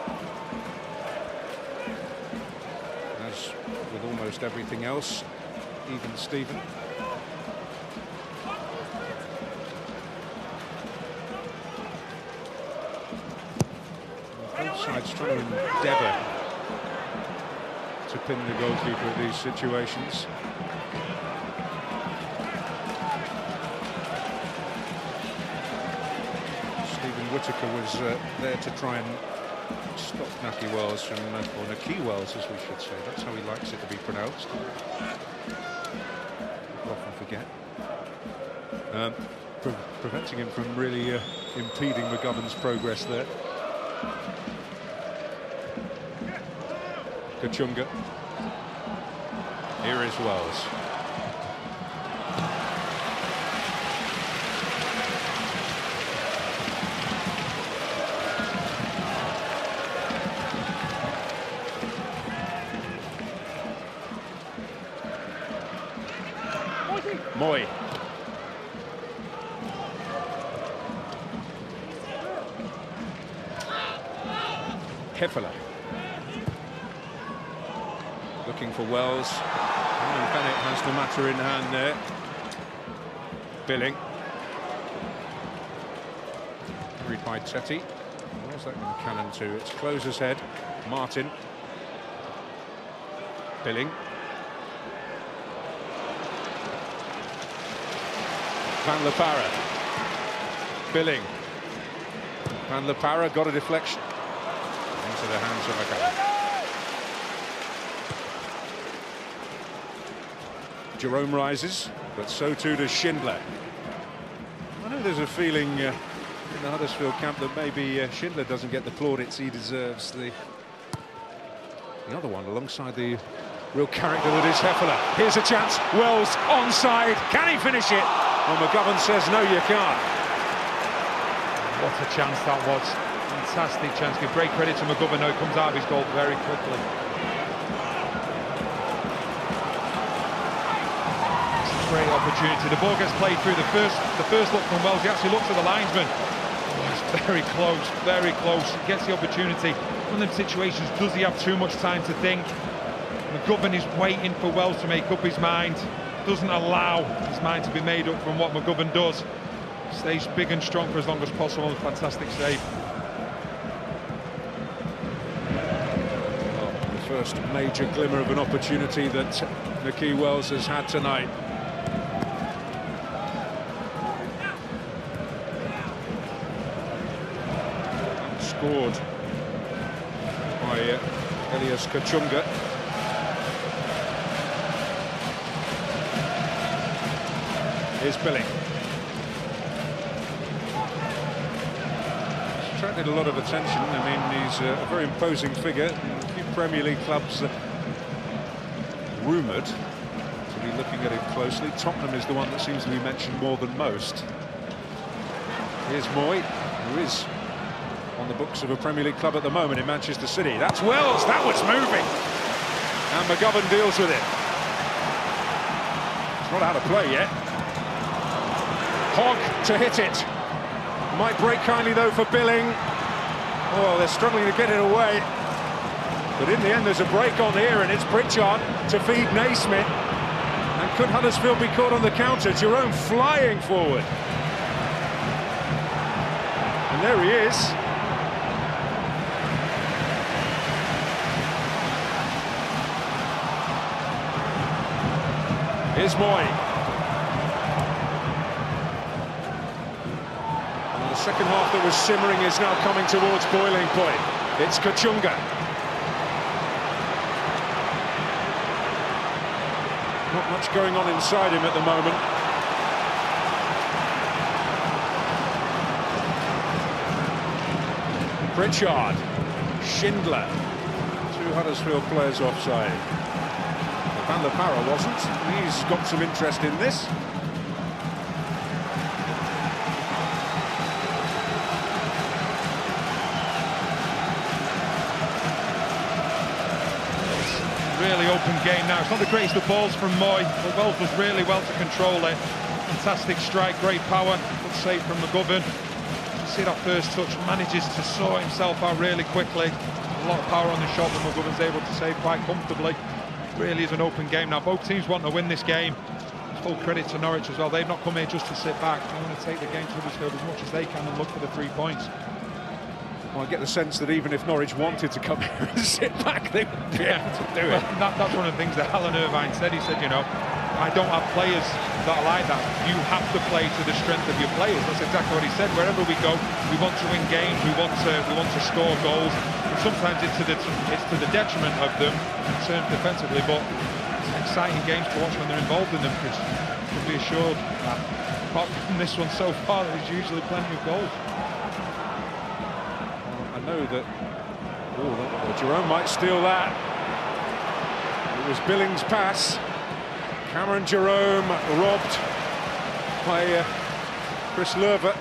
[SPEAKER 1] As with almost everything else, even Stephen. Both sides trying to endeavour to pin the goalkeeper at these situations. Stephen Whittaker was there to try and stop Naki Wells from, or Naki Wells as we should say, that's how he likes it to be pronounced. I often forget. Preventing him from really impeding McGovern's progress there. Kachunga. Here is Wells. Moy. Hefele. Looking for Wells. And Bennett has the matter in hand there. Billing. Carried by Teti. Where's that going to cannon to? It's Closer's head. Martin. Billing. Van La Parra. Billing. Van La Parra got a deflection into the hands of McGovern. Jerome rises, but so too does Schindler. I know there's a feeling in the Huddersfield camp that maybe Schindler doesn't get the plaudits he deserves. The The other one alongside the real character that is Hefele. Here's a chance. Wells onside. Can he finish it? Well, McGovern says no, you can't.
[SPEAKER 2] What a chance that was. Fantastic chance. Give great credit to McGovern. Now he comes out of his goal very quickly. It's a great opportunity. The ball gets played through. The first look from Wells. He actually looks at the linesman. Oh, it's very close, very close. He gets the opportunity. One of them situations, does he have too much time to think? McGovern is waiting for Wells to make up his mind. Doesn't allow his mind to be made up from what McGovern does. Stays big and strong for as long as possible. Fantastic save.
[SPEAKER 1] Well, the first major glimmer of an opportunity that Nicky Wells has had tonight. Scored by Elias Kachunga. Here's Billing. He's attracted a lot of attention. I mean, he's a very imposing figure. A few Premier League clubs rumoured to be looking at him closely. Tottenham is the one that seems to be mentioned more than most. Here's Moy, who is on the books of a Premier League club at the moment in Manchester City. That's Wells, that was moving. And McGovern deals with it. It's not out of play yet. Hogg to hit it. Might break kindly though for Billing. Oh, they're struggling to get it away. But in the end there's a break on here, and it's Pritchard to feed Naismith. And could Huddersfield be caught on the counter? Jerome flying forward. And there he is. Here's Moy. And the second half that was simmering is now coming towards boiling point. It's Kachunga. Not much going on inside him at the moment. Pritchard. Schindler. Two Huddersfield players offside. Van der Parra wasn't. He's got some interest in this.
[SPEAKER 2] Really open game now. It's not the greatest of balls from Moy, but Wells does really well to control it. Fantastic strike, great power. Good save from McGovern. See that first touch, manages to sort himself out really quickly. A lot of power on the shot, but McGovern's able to save quite comfortably. Really is an open game now. Both teams want to win this game. Full credit to Norwich as well. They've not come here just to sit back. They want to take the game to Huddersfield as much as they can and look for the 3 points.
[SPEAKER 1] Well, I get the sense that even if Norwich wanted to come here and sit back, they would be able to do it.
[SPEAKER 2] Well, that's one of the things that Alan Irvine said. He said, you know, I don't have players that are like that. You have to play to the strength of your players. That's exactly what he said. Wherever we go, we want to win games. We want to score goals. And sometimes it's to the detriment of them in terms defensively, but it's exciting games to watch when they're involved in them, because you can be assured that apart from this one so far, there's usually plenty of goals.
[SPEAKER 1] I know that Jerome might steal that. It was Billing's pass. Cameron Jerome robbed by Chris Lerver,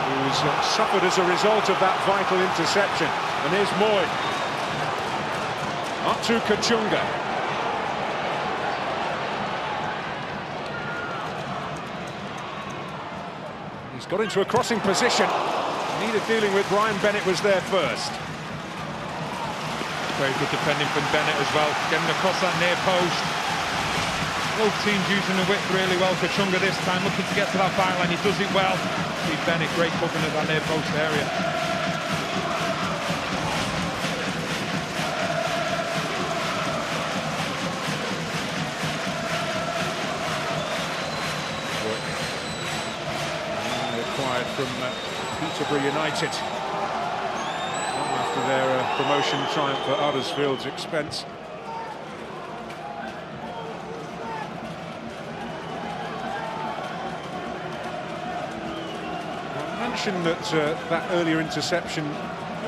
[SPEAKER 1] who's suffered as a result of that vital interception. And here's Moy. Up to Kachunga. He's got into a crossing position. Needed dealing with. Brian Bennett was there first.
[SPEAKER 2] Very good defending from Bennett as well, getting across that near post. Both teams using the width really well. Kachunga this time looking to get to that byline. He does it well. See Bennett, great covering at that near post area.
[SPEAKER 1] Acquired from Peterborough United. After their promotion triumph at Huddersfield's expense. I mentioned that that earlier interception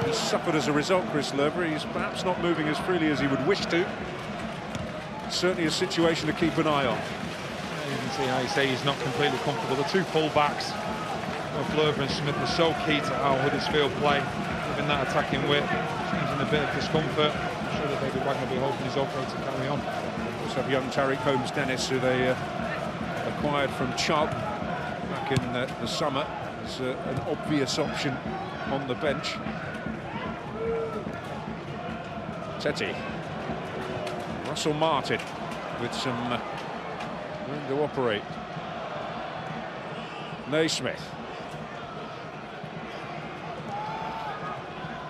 [SPEAKER 1] He's suffered as a result, Chris Löber. He's perhaps not moving as freely as he would wish to. Certainly a situation to keep an eye on.
[SPEAKER 2] You can see how you say he's not completely comfortable. The two full-backs of Löber and Smith are so key to how Huddersfield play. Given that attacking width, seems in a bit of discomfort. I'm sure that David Wagner will be hoping he's okay to carry on.
[SPEAKER 1] Also have young Tariq Holmes-Dennis, who they acquired from Chubb back in the summer. As an obvious option on the bench. Teti. Russell Martin with some room to operate. Naismith.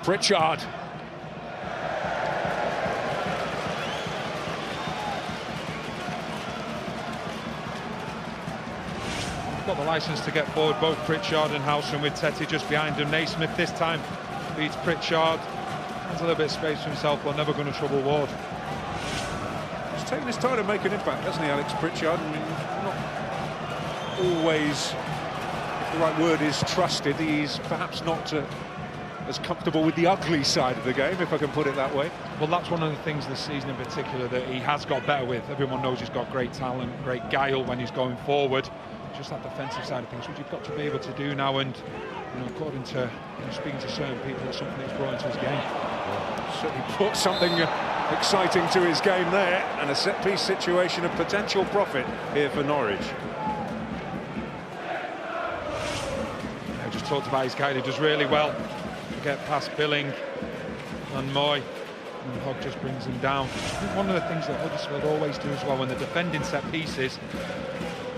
[SPEAKER 1] Pritchard.
[SPEAKER 2] Got the licence to get forward, both Pritchard and Howson, with Teti just behind him. Naismith this time beats Pritchard. Has a little bit of space for himself, but never going to trouble Ward.
[SPEAKER 1] He's taken his time to make an impact, hasn't he, Alex Pritchard? I mean, not always, if the right word is, trusted. He's perhaps not as comfortable with the ugly side of the game, if I can put it that way.
[SPEAKER 2] Well, that's one of the things this season in particular that he has got better with. Everyone knows he's got great talent, great guile when he's going forward. Just that defensive side of things, which you've got to be able to do now, and according to speaking to certain people, it's something that's brought into his game.
[SPEAKER 1] Certainly brought something exciting to his game there, and a set-piece situation of potential profit here for Norwich.
[SPEAKER 2] I just talked about his guy, he does really well to get past Billing and Moy, and Hogg just brings him down. I think one of the things that Huddersfield always do as well, when they're defending set pieces,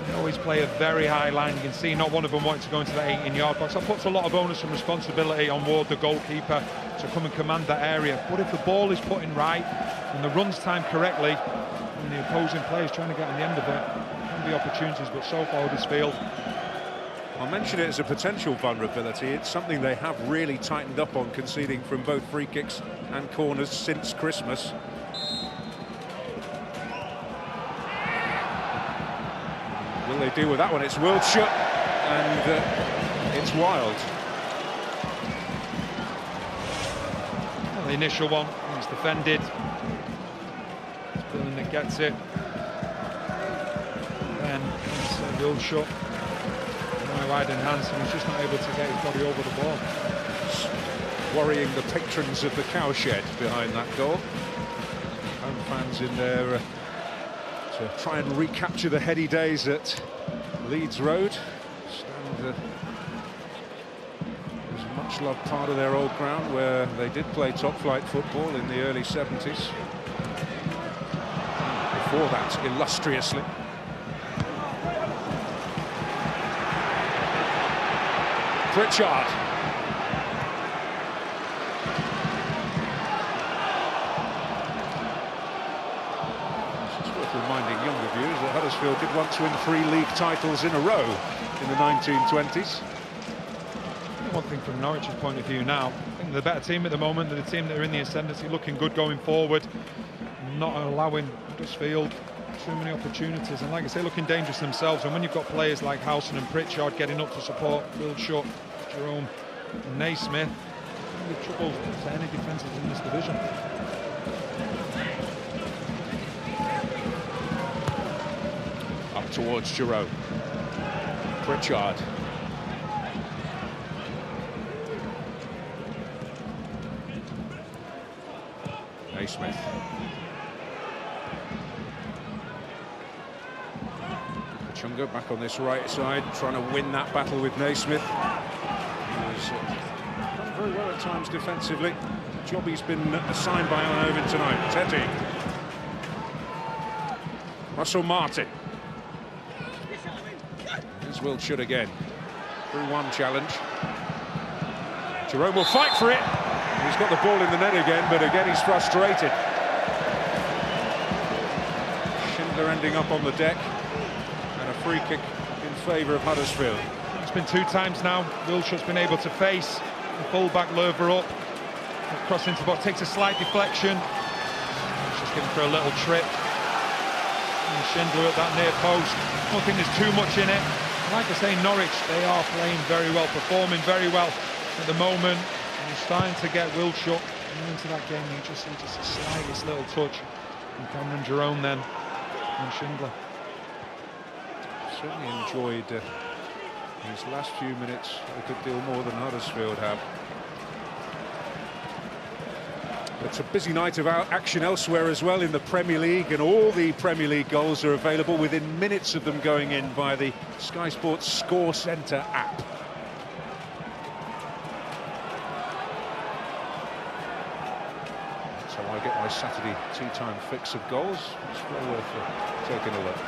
[SPEAKER 2] they always play a very high line. You can see not one of them wanting to go into the 18-yard box. That puts a lot of onus and responsibility on Ward, the goalkeeper, to come and command that area. But if the ball is put in right and the run's timed correctly, and the opposing player is trying to get on the end of it, there can be opportunities. But so far, Huddersfield.
[SPEAKER 1] I'll mention it as a potential vulnerability. It's something they have really tightened up on, conceding from both free kicks and corners since Christmas. Will they deal with that one? It's Wiltshire, and it's Wild.
[SPEAKER 2] Well, the initial one, he's defended. It's Billing that gets it. Then it's Wiltshire. Wide in hands, and he's just not able to get his body over the ball.
[SPEAKER 1] Worrying the patrons of the cowshed behind that goal. Home fans in there to try and recapture the heady days at Leeds Road. Stand was a much loved part of their old ground where they did play top flight football in the early 70s. Before that, illustriously. Pritchard. It's worth reminding younger viewers that Huddersfield did once win 3 league titles in a row in the 1920s.
[SPEAKER 2] One thing from Norwich's point of view now, I think they're the better team at the moment. They're the team that are in the ascendancy, looking good going forward, not allowing Huddersfield too many opportunities, and like I say, looking dangerous themselves. And when you've got players like Howson and Pritchard getting up to support Wiltshire, Jerome and Naismith, the trouble to any defences in this division.
[SPEAKER 1] Up towards Jerome. Pritchard. Naismith. Chunga back on this right side, trying to win that battle with Naismith. He's done very well at times defensively. The job he's been assigned by Eindhoven tonight. Teti. Russell Martin. Here's Wiltshire again. 3-1 challenge. Jerome will fight for it. He's got the ball in the net again, but again he's frustrated. Schindler ending up on the deck. Free kick in favour of Huddersfield.
[SPEAKER 2] It's been 2 times now. Wilshire's been able to face the full-back Löber up. Cross into the box, takes a slight deflection. He's just given for a little trip. And Schindler at that near post. I don't think there's too much in it. Like I say, Norwich, they are playing very well, performing very well at the moment. He's starting to get Wilshire into that game. You just see just the slightest little touch from Cameron Jerome then and Schindler.
[SPEAKER 1] Certainly enjoyed his last few minutes a good deal more than Huddersfield have. It's a busy night of action elsewhere as well in the Premier League, and all the Premier League goals are available within minutes of them going in via the Sky Sports Score Centre app. That's how I get my Saturday tea-time fix of goals. It's well worth taking a look.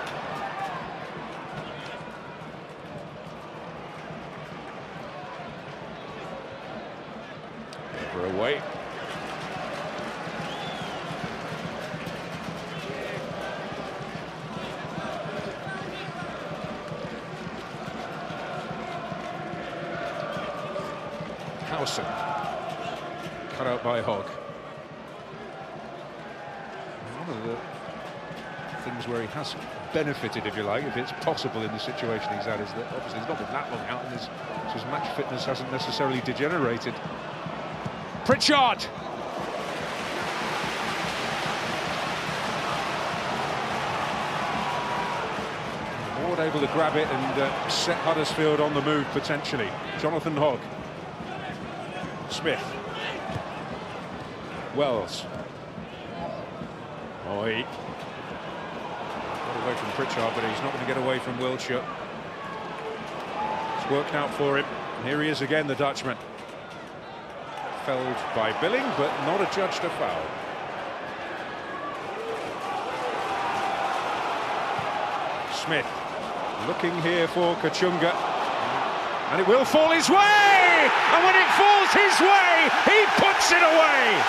[SPEAKER 1] Over away. Howson, cut out by Hogg. One of the things where he has benefited, if you like, if it's possible in the situation he's had, is that obviously he's not been that long out, and his match fitness hasn't necessarily degenerated. Pritchard! Ward able to grab it and set Huddersfield on the move potentially. Jonathan Hogg. Smith. Wells. Oi. Got away from Pritchard, but he's not going to get away from Wilshire. It's worked out for him. And here he is again, the Dutchman. Felled by Billing, but not adjudged a foul. Smith looking here for Kachunga. And it will fall his way! And when it falls his way, he puts it away!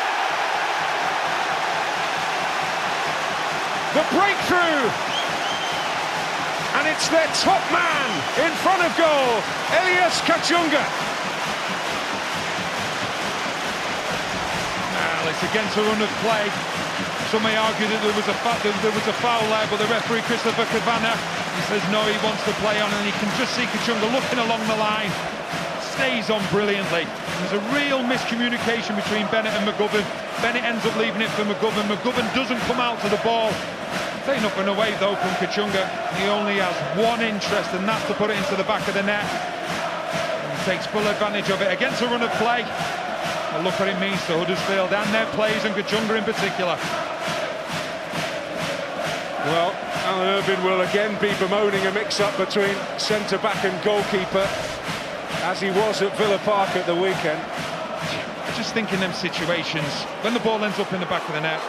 [SPEAKER 1] The breakthrough! And it's their top man in front of goal, Elias Kachunga.
[SPEAKER 2] Well, it's against a run of play. Some may argue that there was a foul there, but the referee, Christopher Kavanagh, he says no, he wants to play on, and you can just see Kachunga looking along the line. Stays on brilliantly. There's a real miscommunication between Bennett and McGovern. Bennett ends up leaving it for McGovern. McGovern doesn't come out to the ball. Taken up and away though from Kachunga. He only has one interest, and that's to put it into the back of the net. And he takes full advantage of it against a run of play. And look what it means to Huddersfield and their players, and Kachunga in particular.
[SPEAKER 1] Well, Alan Irvine will again be bemoaning a mix-up between centre-back and goalkeeper, as he was at Villa Park at the weekend.
[SPEAKER 2] Just think in them situations, when the ball ends up in the back of the net,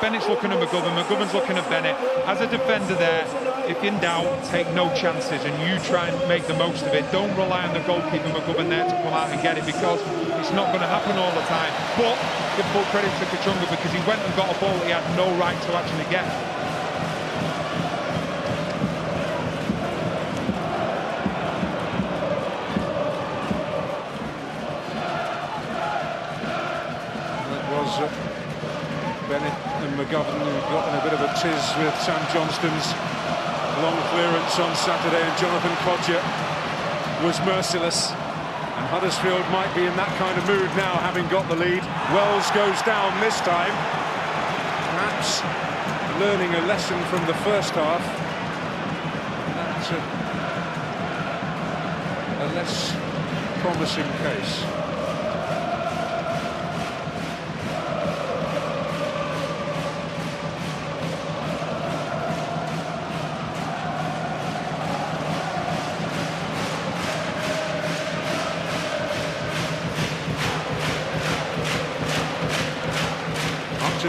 [SPEAKER 2] Bennett's looking at McGovern, McGovern's looking at Bennett. As a defender there, if in doubt, take no chances and you try and make the most of it. Don't rely on the goalkeeper, McGovern, there to come out and get it, because it's not going to happen all the time. But give full credit to Kachunga, because he went and got a ball that he had no right to actually get.
[SPEAKER 1] Bennett and McGovern, who got in a bit of a tiz with Sam Johnston's long clearance on Saturday, and Jonathan Kodja was merciless. And Huddersfield might be in that kind of mood now, having got the lead. Wells goes down this time, perhaps learning a lesson from the first half. That's a less promising case.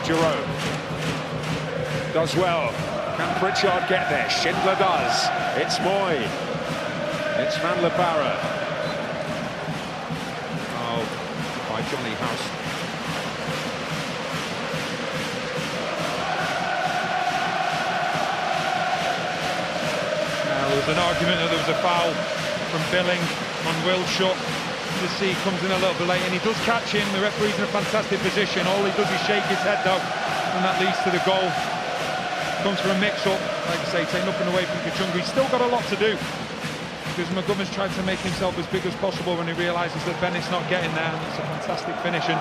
[SPEAKER 1] Jerome does well. Can Pritchard get there? Schindler does. It's Moy. It's Van La Parra. Oh, by Johnny House.
[SPEAKER 2] Now, there was an argument that there was a foul from Billing on Wilshire. To see, comes in a little bit late, and he does catch him. The referee's in a fantastic position. All he does is shake his head though, and that leads to the goal. Comes for a mix-up, like I say, take nothing away from Kachunga. He's still got a lot to do. because McGovern's tried to make himself as big as possible when he realises that Bennett's not getting there, and it's a fantastic finish. And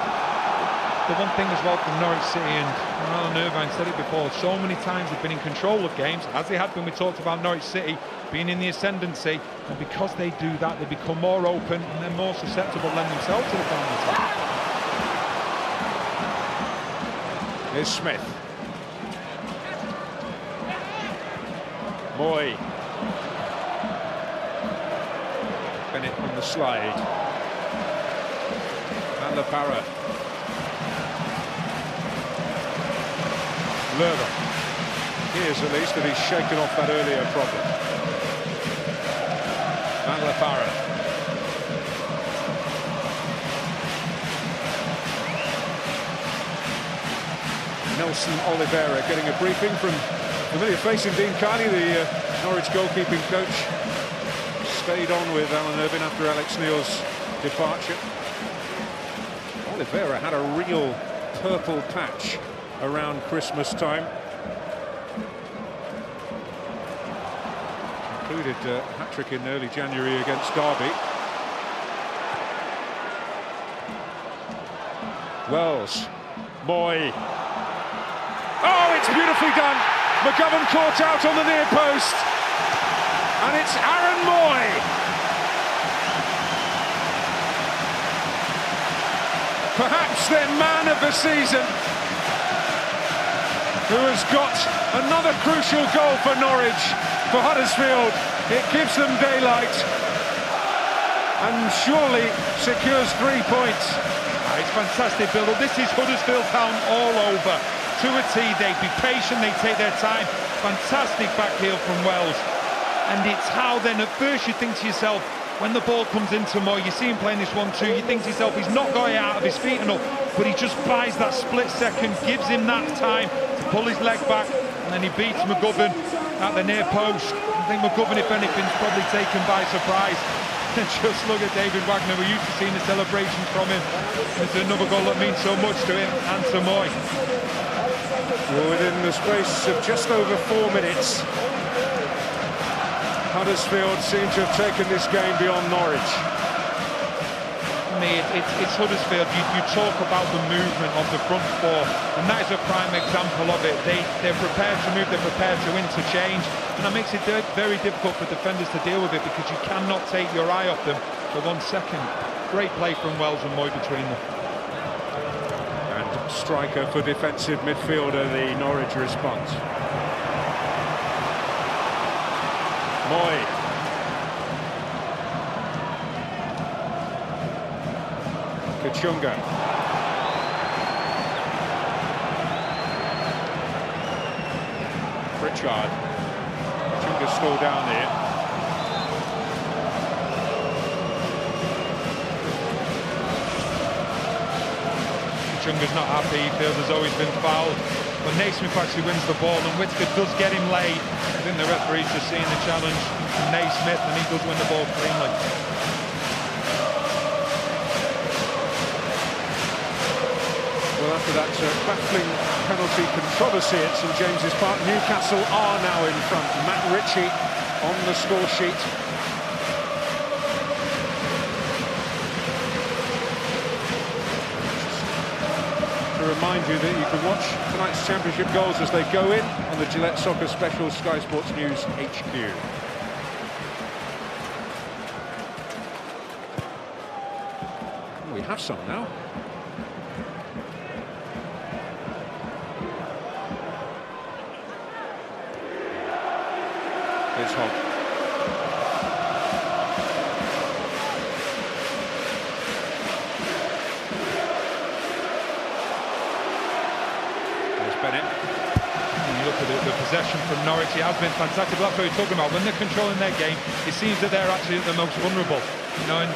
[SPEAKER 2] the one thing as well from Norwich City, and Alan Irvine said it before, so many times they've been in control of games, as they had when we talked about Norwich City being in the ascendancy, and because they do that, they become more open and they're more susceptible, lend themselves to the final attack.
[SPEAKER 1] Here's Smith. Moy. Bennett on the slide. And LaPara. Lerner. Here's at least that he's shaken off that earlier problem. And LaPara. Nelson Oliveira getting a briefing from familiar face in Dean Carney, the Norwich goalkeeping coach. Stayed on with Alan Irvine after Alex Neil's departure. Oliveira had a real purple patch around Christmas time. Included a hat-trick in early January against Derby. Wells. Moy. Oh, it's beautifully done. McGovern caught out on the near post. And it's Aaron Moy. Perhaps their man of the season, who has got another crucial goal for Norwich, for Huddersfield. It gives them daylight and surely secures 3 points.
[SPEAKER 2] It's fantastic build-up. This is Huddersfield Town all over. To a T, they be patient, they take their time. Fantastic back heel from Wells. And it's how then at first you think to yourself, when the ball comes into Moy, you see him playing this 1-2, you think to yourself, he's not going out of his feet enough, but he just buys that split second, gives him that time to pull his leg back, and then he beats McGovern at the near post. I think McGovern, if anything's probably taken by surprise. And just look at David Wagner, we're used to seeing the celebrations from him. It's another goal that means so much to him and to Moy.
[SPEAKER 1] Well, within the space of just over 4 minutes, Huddersfield seem to have taken this game beyond Norwich.
[SPEAKER 2] For me, it's Huddersfield. You talk about the movement of the front four, and that is a prime example of it. They're prepared to move, they're prepared to interchange, and that makes it very difficult for defenders to deal with it, because you cannot take your eye off them for 1 second. Great play from Wells and Moy between them.
[SPEAKER 1] And striker for defensive midfielder, the Norwich response. Moy. Kachunga. Pritchard. Kachunga's still down here.
[SPEAKER 2] Kachunga's not happy, he feels as though he's been fouled. But Naismith actually wins the ball, and Whittaker does get him laid. I think the referee's just seeing the challenge from Naismith, and he does win the ball cleanly.
[SPEAKER 1] Well, after that baffling penalty controversy at St James's Park, Newcastle are now in front. Matt Ritchie on the score sheet. To remind you that you can watch tonight's championship goals as they go in on the Gillette Soccer Special Sky Sports News HQ. We have some now. It's Hogg. There's Bennett.
[SPEAKER 2] And you look at the possession from Norwich, it has been fantastic. But that's what we're talking about. When they're controlling their game, it seems that they're actually at the most vulnerable. You know, and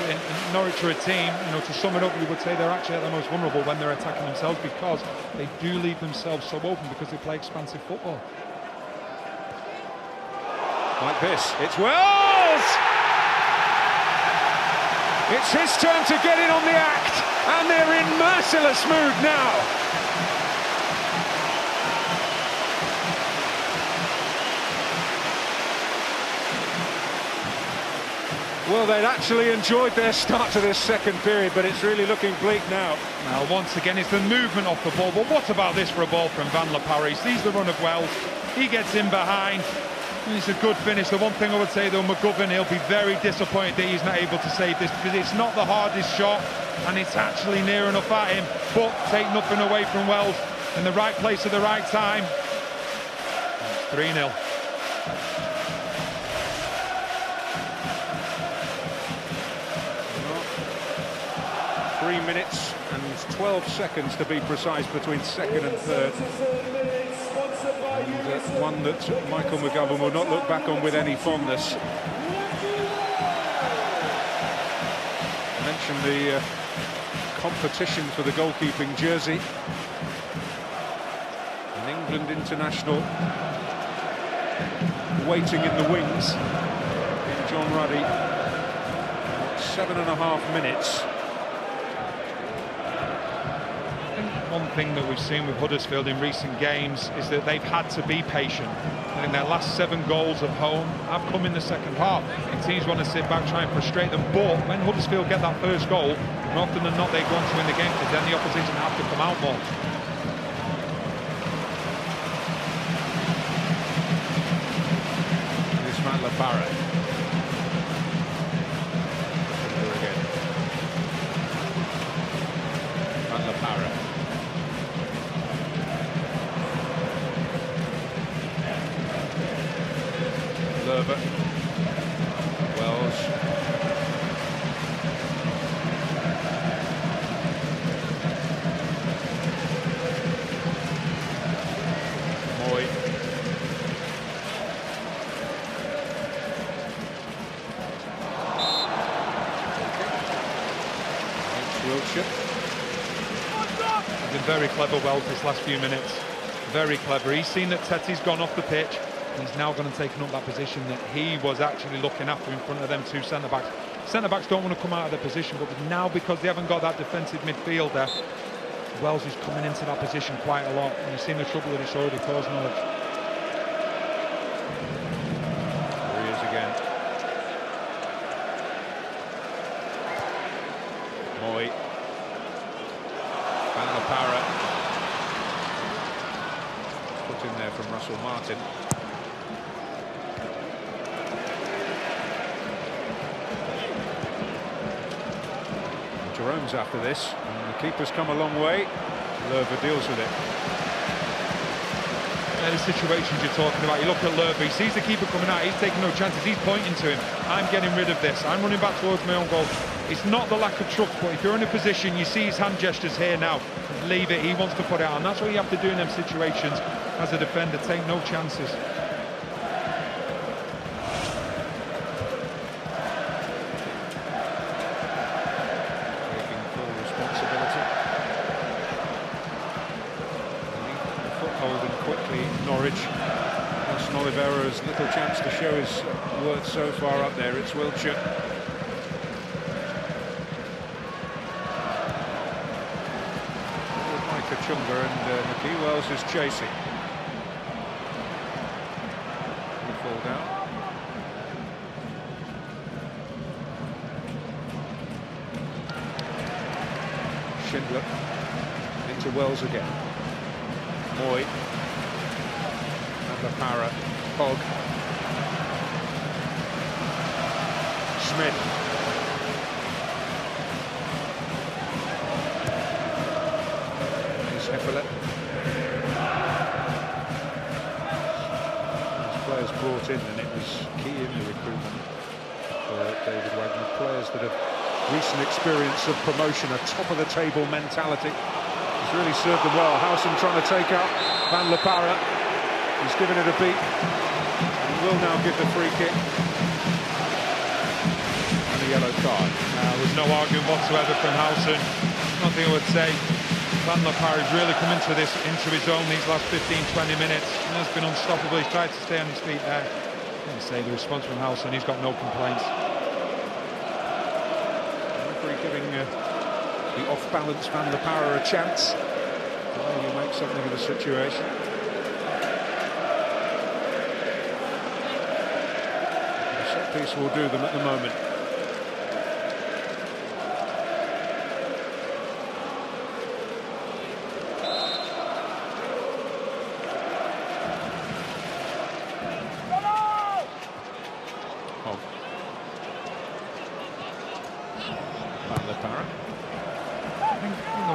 [SPEAKER 2] Norwich are a team, you know, to sum it up, you would say they're actually at the most vulnerable when they're attacking themselves, because they do leave themselves so open because they play expansive football.
[SPEAKER 1] Like this, it's Wells! It's his turn to get in on the act, and they're in merciless mood now. Well, they'd actually enjoyed their start to this second period, but it's really looking bleak now.
[SPEAKER 2] Now, once again, it's the movement off the ball. But what about this for a ball from Van Le Parra? He sees the run of Wells. He gets in behind. And it's a good finish. The one thing I would say, though, McGovern, he'll be very disappointed that he's not able to save this, because it's not the hardest shot, and it's actually near enough at him. But take nothing away from Wells. In the right place at the right time. It's 3-0.
[SPEAKER 1] Well, 3 minutes and 12 seconds to be precise between second and third. And one that Michael McGovern will not look back on with any fondness. I mentioned the competition for the goalkeeping jersey. An England international waiting in the wings in John Ruddy. 7.5 minutes.
[SPEAKER 2] One thing that we've seen with Huddersfield in recent games is that they've had to be patient. I think their last 7 goals at home have come in the second half, and teams want to sit back, try and frustrate them. But when Huddersfield get that first goal, more often than not they go on to win the game, because then the opposition have to come out more.
[SPEAKER 1] This Van Le Parra. Again. Van Le Parra. Lerver. Wells. Moy. Against Wiltshire.
[SPEAKER 2] He's been very clever, Wells, this last few minutes. Very clever. He's seen that Tetty's gone off the pitch. He's now going to take up that position that he was actually looking after in front of them 2 centre-backs. Centre-backs don't want to come out of their position, but now because they haven't got that defensive midfielder, Wells is coming into that position quite a lot. And you've seen the trouble that it's already caused Norwich.
[SPEAKER 1] There he is again. Moy. Van Le Parra. Put in there from Russell Martin. Jerome's after this, and the keeper's come a long way. Lerver deals with it.
[SPEAKER 2] The situations you're talking about, you look at Lerver, he sees the keeper coming out, he's taking no chances, he's pointing to him. I'm getting rid of this, I'm running back towards my own goal. It's not the lack of trust, but if you're in a position, you see his hand gestures here now, leave it, he wants to put it out, and that's what you have to do in them situations as a defender, take no chances.
[SPEAKER 1] Norwich. Nelson Oliveira's little chance to show his worth so far up there. It's Wiltshire. Micah Chunga and McKee. Wells is chasing. He'll fall down. Schindler into Wells again. Moy. Le Parra, Hogg, Smith, there's Hefele. These players brought in, and it was key in the recruitment for David Wagner. Players that have recent experience of promotion, a top-of-the-table mentality. It's really served them well. Howson trying to take out Van Le Parra. He's given it a beat. He will now give the free kick. And a yellow card.
[SPEAKER 2] There's no argument whatsoever from Howson. Nothing I would say. Van Le Parra has really come into his own these last 15-20 minutes. He has been unstoppable. He's tried to stay on his feet there. I say the response from Howson, he's got no complaints.
[SPEAKER 1] The referee giving the off-balance Van Le Parra a chance. Well, you make something of the situation. The set piece will do them at the moment.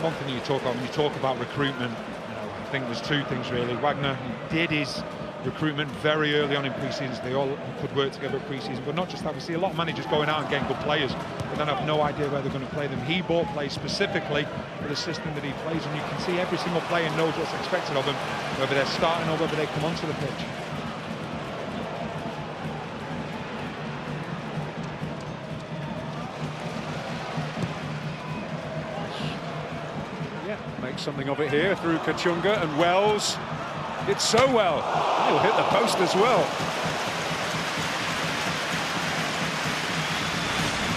[SPEAKER 2] one thing you talk about when you talk about recruitment, you know, I think there's two things really. Wagner did his recruitment very early on in pre-seasons. They all could work together at pre-season, but not just that. We see a lot of managers going out and getting good players, but then have no idea where they're going to play them. He bought players specifically for the system that he plays, and you can see every single player knows what's expected of them, whether they're starting or whether they come onto the pitch.
[SPEAKER 1] Yeah, make something of it here through Kachunga, and Wells did so well. He'll hit the post as well.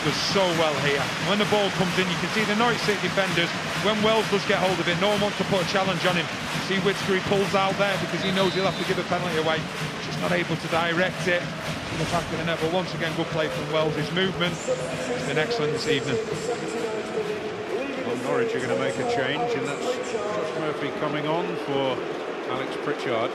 [SPEAKER 2] Does so well here. When the ball comes in, you can see the Norwich City defenders, when Wells does get hold of it, no one wants to put a challenge on him. You see Whitaker, he pulls out there because he knows he'll have to give a penalty away. Just not able to direct it to the back of the net, but once again, good play from Wells. His movement has been excellent this evening.
[SPEAKER 1] Well, Norwich are going to make a change, and that's Josh Murphy coming on for Alex Pritchard.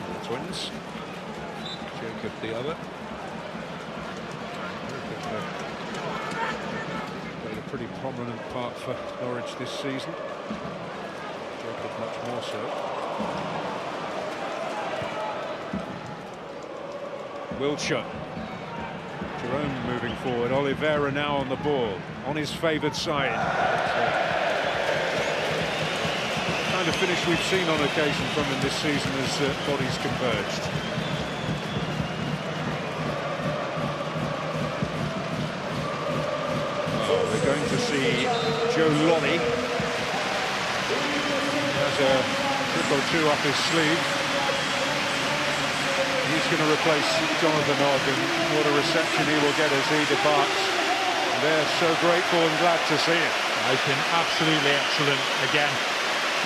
[SPEAKER 1] The twins. Jacob the other. Played a pretty prominent part for Norwich this season. Jacob much more so. Wiltshire. Jerome moving forward. Oliveira now on the ball, on his favoured side. The kind of finish we've seen on occasion from him this season as bodies converged. Oh, we're going to see Joe Lonnie. Has a trick or two up his sleeve. He's going to replace Jonathan Ogg, and what a reception he will get as he departs. They're so grateful and glad to see him.
[SPEAKER 2] He's been absolutely excellent again.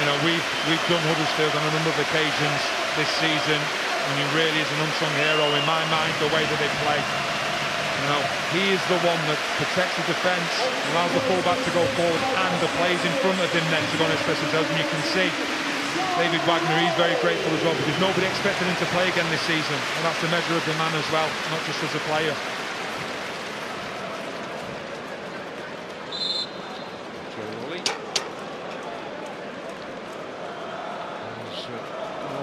[SPEAKER 2] You know, we've done Huddersfield on a number of occasions this season, and he really is an unsung hero in my mind, the way that they play. You know, he is the one that protects the defence, allows the fullback to go forward, and the players in front of him then to go and express themselves. And you can see David Wagner, he's very grateful as well, because nobody expected him to play again this season, and that's the measure of the man as well, not just as a player.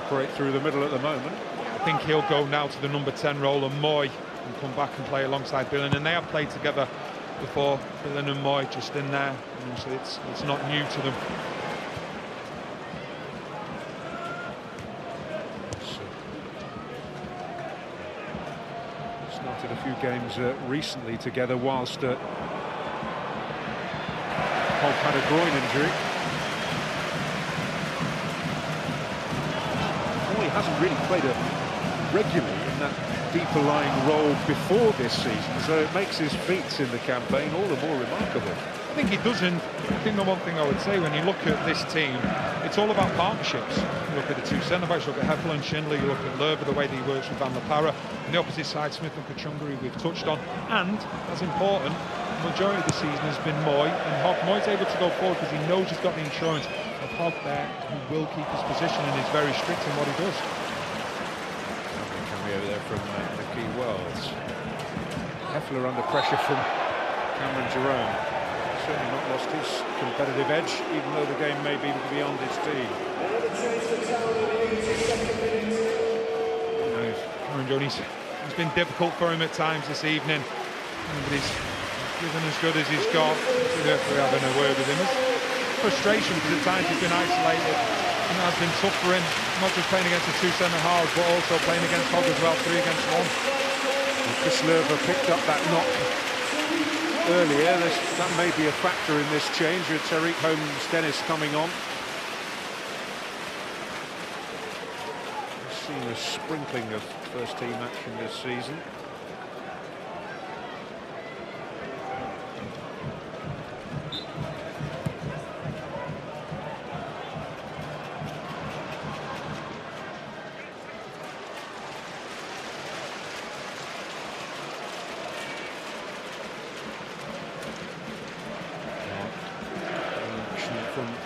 [SPEAKER 1] Operate through the middle at the moment.
[SPEAKER 2] I think he'll go now to the number 10 role, and Moy will come back and play alongside Billen, and they have played together before, Billen and Moy just in there, and so it's not new to them.
[SPEAKER 1] Started a few games recently together whilst Hobb had a groin injury. He hasn't really played regularly in that deeper lying role before this season, so it makes his feats in the campaign all the more remarkable.
[SPEAKER 2] I think he doesn't. I think the one thing I would say when you look at this team, it's all about partnerships. You look at the two centre-backs, you look at Heffel and Schindler, you look at Lerber, the way that he works with Van La Parra, on the opposite side, Smith and Kachunga, we've touched on, and, as important, the majority of the season has been Moy, and Hogg. Moy's able to go forward because he knows he's got the insurance of Hogg there, who will keep his position and is very strict in what he does.
[SPEAKER 1] Cameo there from Nicky Wells. Heffler under pressure from Cameron Jerome. Certainly not lost his competitive edge, even though the game may be beyond his team.
[SPEAKER 2] Cameron Jerome, it's been difficult for him at times this evening, but he's given as good as he's got. We're having a word with him. It's frustration because at times he's been isolated, and it has been tough for him, not just playing against the two centre-halves, but also playing against Hogg as well, 3 against 1.
[SPEAKER 1] Well, Chris Lerber picked up that knock earlier. That may be a factor in this change with Tariq Holmes-Dennis coming on. We've seen a sprinkling of first-team action this season.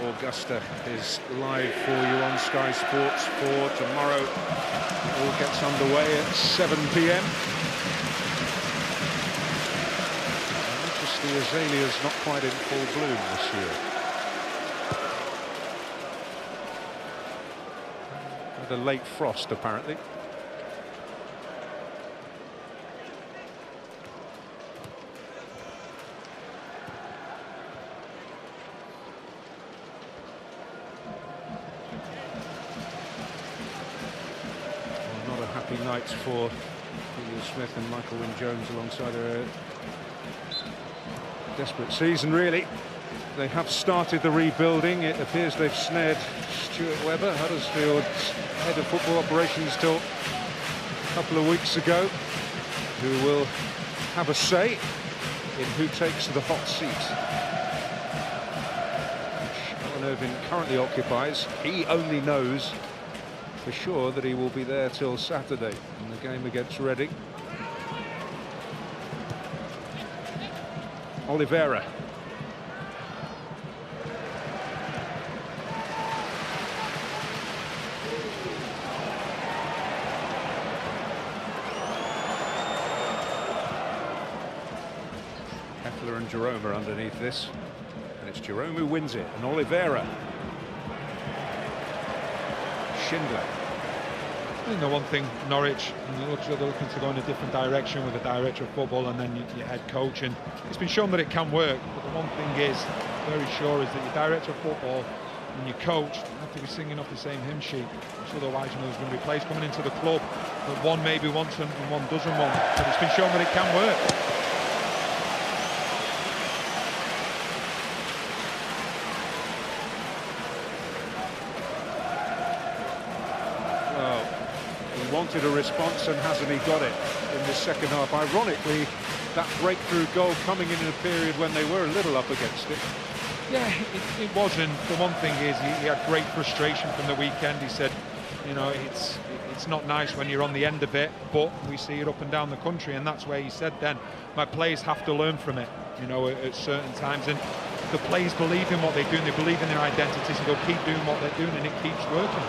[SPEAKER 1] Augusta is live for you on Sky Sports for tomorrow. It all gets underway at 7 p.m. Just the azaleas not quite in full bloom this year. With a late frost, apparently. Nights for William Smith and Michael Wynne-Jones alongside a desperate season, really. They have started the rebuilding. It appears they've snared Stuart Webber, Huddersfield's head of football operations, till a couple of weeks ago, who will have a say in who takes the hot seat, which Alan Irvine currently occupies. He only knows for sure that he will be there till Saturday in the game against Reading. Oliveira. Heffler and Jerome are underneath this, and it's Jerome who wins it, and Oliveira. Schindler.
[SPEAKER 2] I think the one thing, Norwich, they're looking to go in a different direction with the director of football and then your head coach, and it's been shown that it can work, but the one thing is, very sure, is that your director of football and your coach have to be singing off the same hymn sheet, so otherwise there's going to be players coming into the club that one maybe wants and one doesn't want, but it's been shown that it can work.
[SPEAKER 1] Wanted a response, and hasn't he got it in the second half? Ironically, that breakthrough goal coming in a period when they were a little up against it.
[SPEAKER 2] Yeah, it wasn't. The one thing is he had great frustration from the weekend. He said, you know, it's not nice when you're on the end of it, but we see it up and down the country, and that's where he said then, my players have to learn from it, you know, at certain times, and the players believe in what they're doing, they believe in their identities, and they'll keep doing what they're doing, and it keeps working.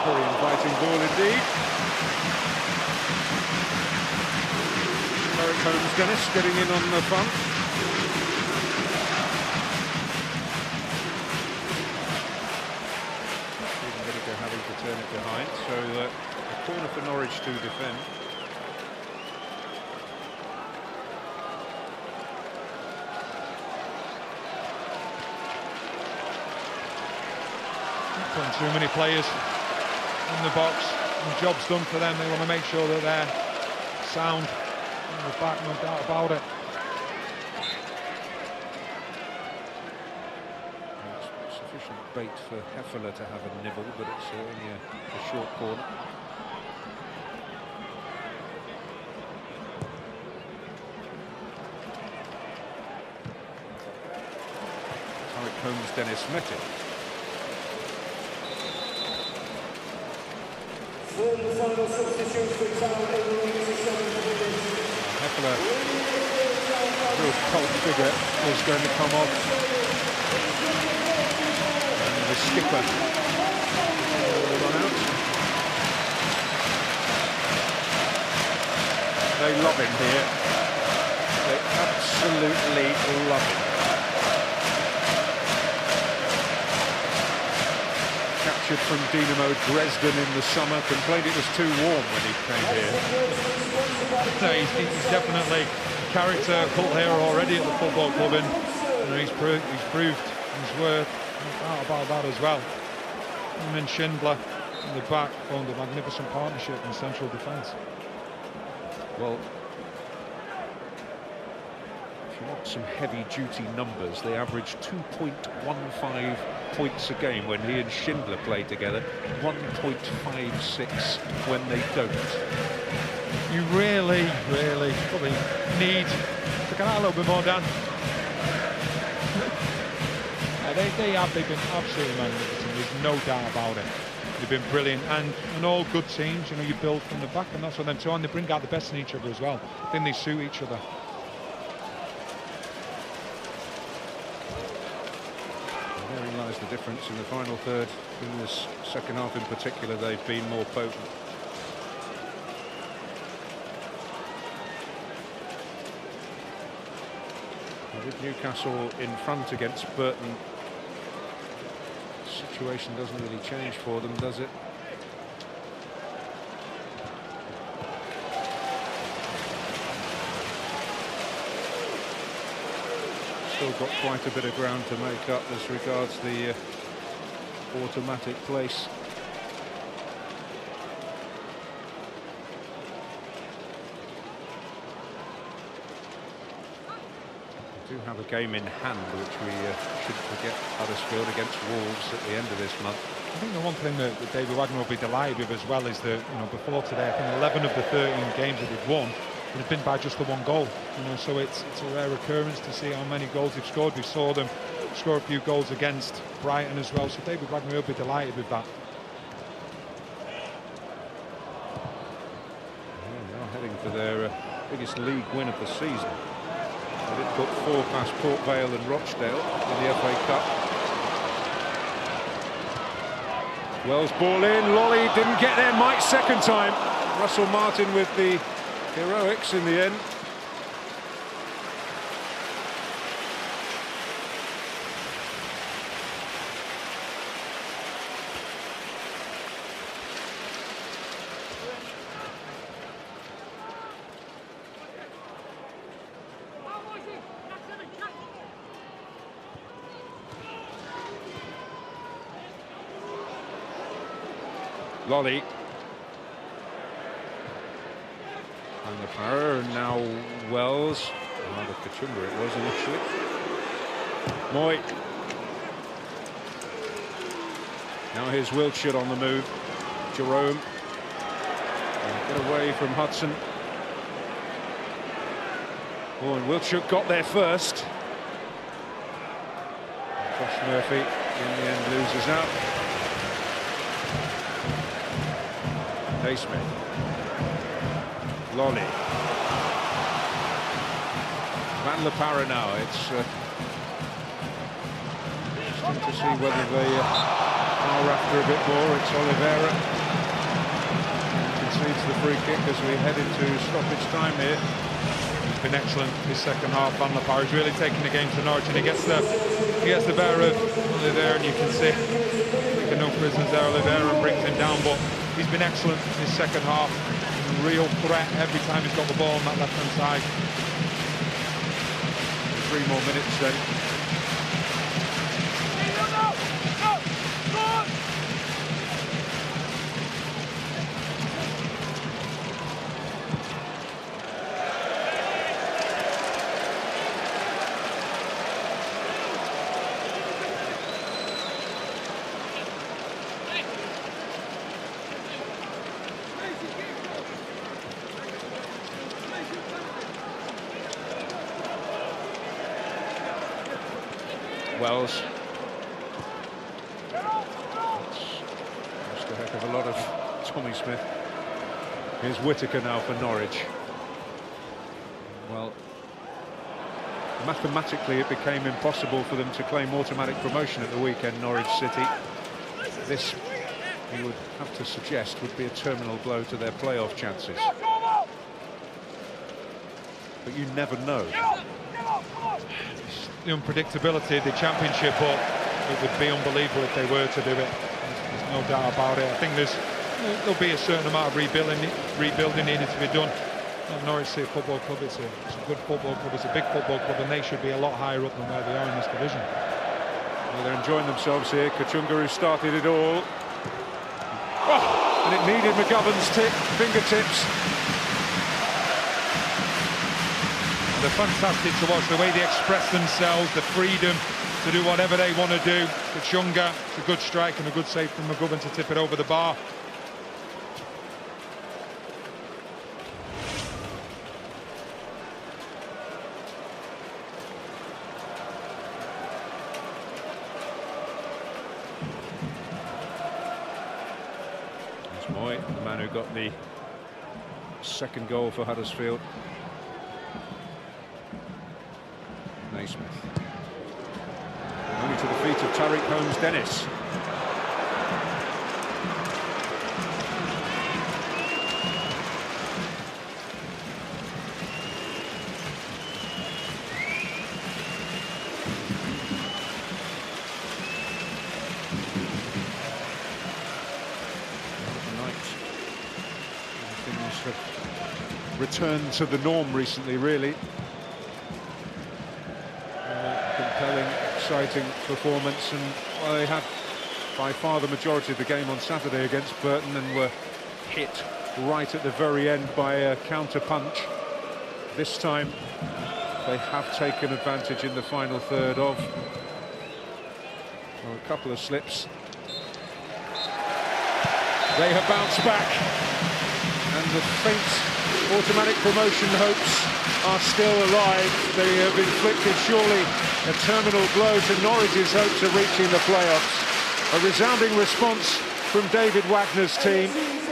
[SPEAKER 1] Very inviting ball indeed. Eric Holmes Dennis getting in on the fun. Even Whittaker having to turn it behind, so a corner for Norwich to defend.
[SPEAKER 2] Putting too many players in the box, the job's done for them. They want to make sure that they're sound in the back, no doubt about it.
[SPEAKER 1] It's sufficient bait for Heffler to have a nibble, but it's only a short corner. Tarek Holmes Dennis met it. Heffler, real cult figure, is going to come off. And the skipper will run out. They love him here. They absolutely love him. Captured from Dynamo Dresden in the summer, complained it was too warm when he came here.
[SPEAKER 2] No, he's definitely a character, a cult hero already at the football club, and you know, he's proved his worth. No doubt about that as well. Him and Schindler in the back formed a magnificent partnership in central defence.
[SPEAKER 1] Well, if you want some heavy-duty numbers, they average 2.15 points a game when he and Schindler play together, 1.56 when they don't.
[SPEAKER 2] You really probably need to get out a little bit more, Dan. They've been absolutely magnificent, there's no doubt about it. They've been brilliant, and all good teams, you know, you build from the back, and that's what them two, and they bring out the best in each other as well. I think they suit each other.
[SPEAKER 1] the difference in the final third. In this second half in particular, they've been more potent. With Newcastle in front against Burton, the situation doesn't really change for them, does it? Still got quite a bit of ground to make up as regards the automatic place. We do have a game in hand, which we shouldn't forget, Huddersfield against Wolves at the end of this month.
[SPEAKER 2] I think the one thing that David Wagner will be delighted with as well is that, you know, before today, I think 11 of the 13 games that they've won have been by just the one goal. You know, so it's a rare occurrence to see how many goals they've scored. We saw them score a few goals against Brighton as well, so David Wagner will be delighted with that.
[SPEAKER 1] They're now heading for their biggest league win of the season. They did put 4 past Port Vale and Rochdale in the FA Cup. Wells ball in, Lolly didn't get there, Mike's second time. Russell Martin with the heroics in the end. Lolly. And the power, and now Wells. Rather Kachunga it was initially. Moy. Now here's Wiltshire on the move. Jerome. Get away from Hudson. Oh, and Wiltshire got there first. Josh Murphy in the end loses out. Naismith. Lolly. Van La Parra now. It's interesting to see whether they are after a bit more. It's Oliveira concedes the free kick as we head into stoppage time here.
[SPEAKER 2] He's been excellent this second half. Van La Parra is really taking the game to Norwich, and he gets the better of Oliveira, and you can see taking no prisoners there. Oliveira and brings him down, but he's been excellent this second half. A real threat every time he's got the ball on that left-hand side.
[SPEAKER 1] 3 more minutes then. Wells. That's just a heck of a lot of Tommy Smith. Here's Whittaker now for Norwich. Well, mathematically it became impossible for them to claim automatic promotion at the weekend, Norwich City. This, you would have to suggest, would be a terminal blow to their playoff chances. But you never know.
[SPEAKER 2] The unpredictability of the championship, but it would be unbelievable if they were to do it. There's no doubt about it. I think there'll be a certain amount of rebuilding needed to be done. Norwich City Football Club, it's a good football club, it's a big football club, and they should be a lot higher up than where they are in this division.
[SPEAKER 1] Well, they're enjoying themselves here. Kachunga, who started it all. Oh, and it needed McGovern's fingertips.
[SPEAKER 2] They're fantastic to watch, the way they express themselves, the freedom to do whatever they want to do. Kachunga, it's a good strike and a good save from McGovern to tip it over the bar.
[SPEAKER 1] There's Moy, the man who got the second goal for Huddersfield. Naismith. Only to the feet of Tariq Holmes-Dennis. Things have returned to the norm recently, really. Compelling, exciting performance, and well, they had by far the majority of the game on Saturday against Burton and were hit right at the very end by a counter punch. This time they have taken advantage in the final third of a couple of slips. They have bounced back, and the faint automatic promotion hopes are still alive. They have inflicted surely a terminal blow to Norwich's hopes of reaching the playoffs. A resounding response from David Wagner's team.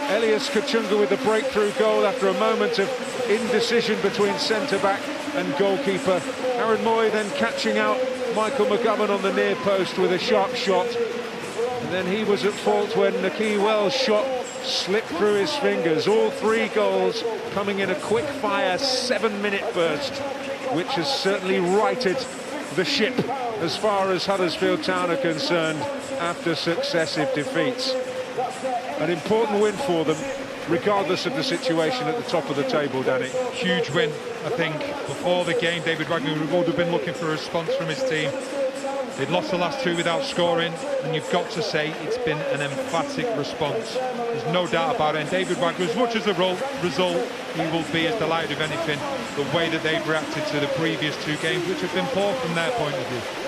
[SPEAKER 1] Elias Kachunga with the breakthrough goal after a moment of indecision between centre-back and goalkeeper. Aaron Moy then catching out Michael McGovern on the near post with a sharp shot. And then he was at fault when Naki Wells' shot slipped through his fingers. All three goals coming in a quick-fire 7-minute burst, which has certainly righted the ship as far as Huddersfield Town are concerned after successive defeats. An important win for them, regardless of the situation at the top of the table, Danny.
[SPEAKER 2] Huge win, I think. Before the game, David Wagner would have been looking for a response from his team. They'd lost the last two without scoring, and you've got to say it's been an emphatic response. There's no doubt about it. And David Wagner, as much as the result, he will be as delighted, if anything, the way that they've reacted to the previous two games, which have been poor from their point of view.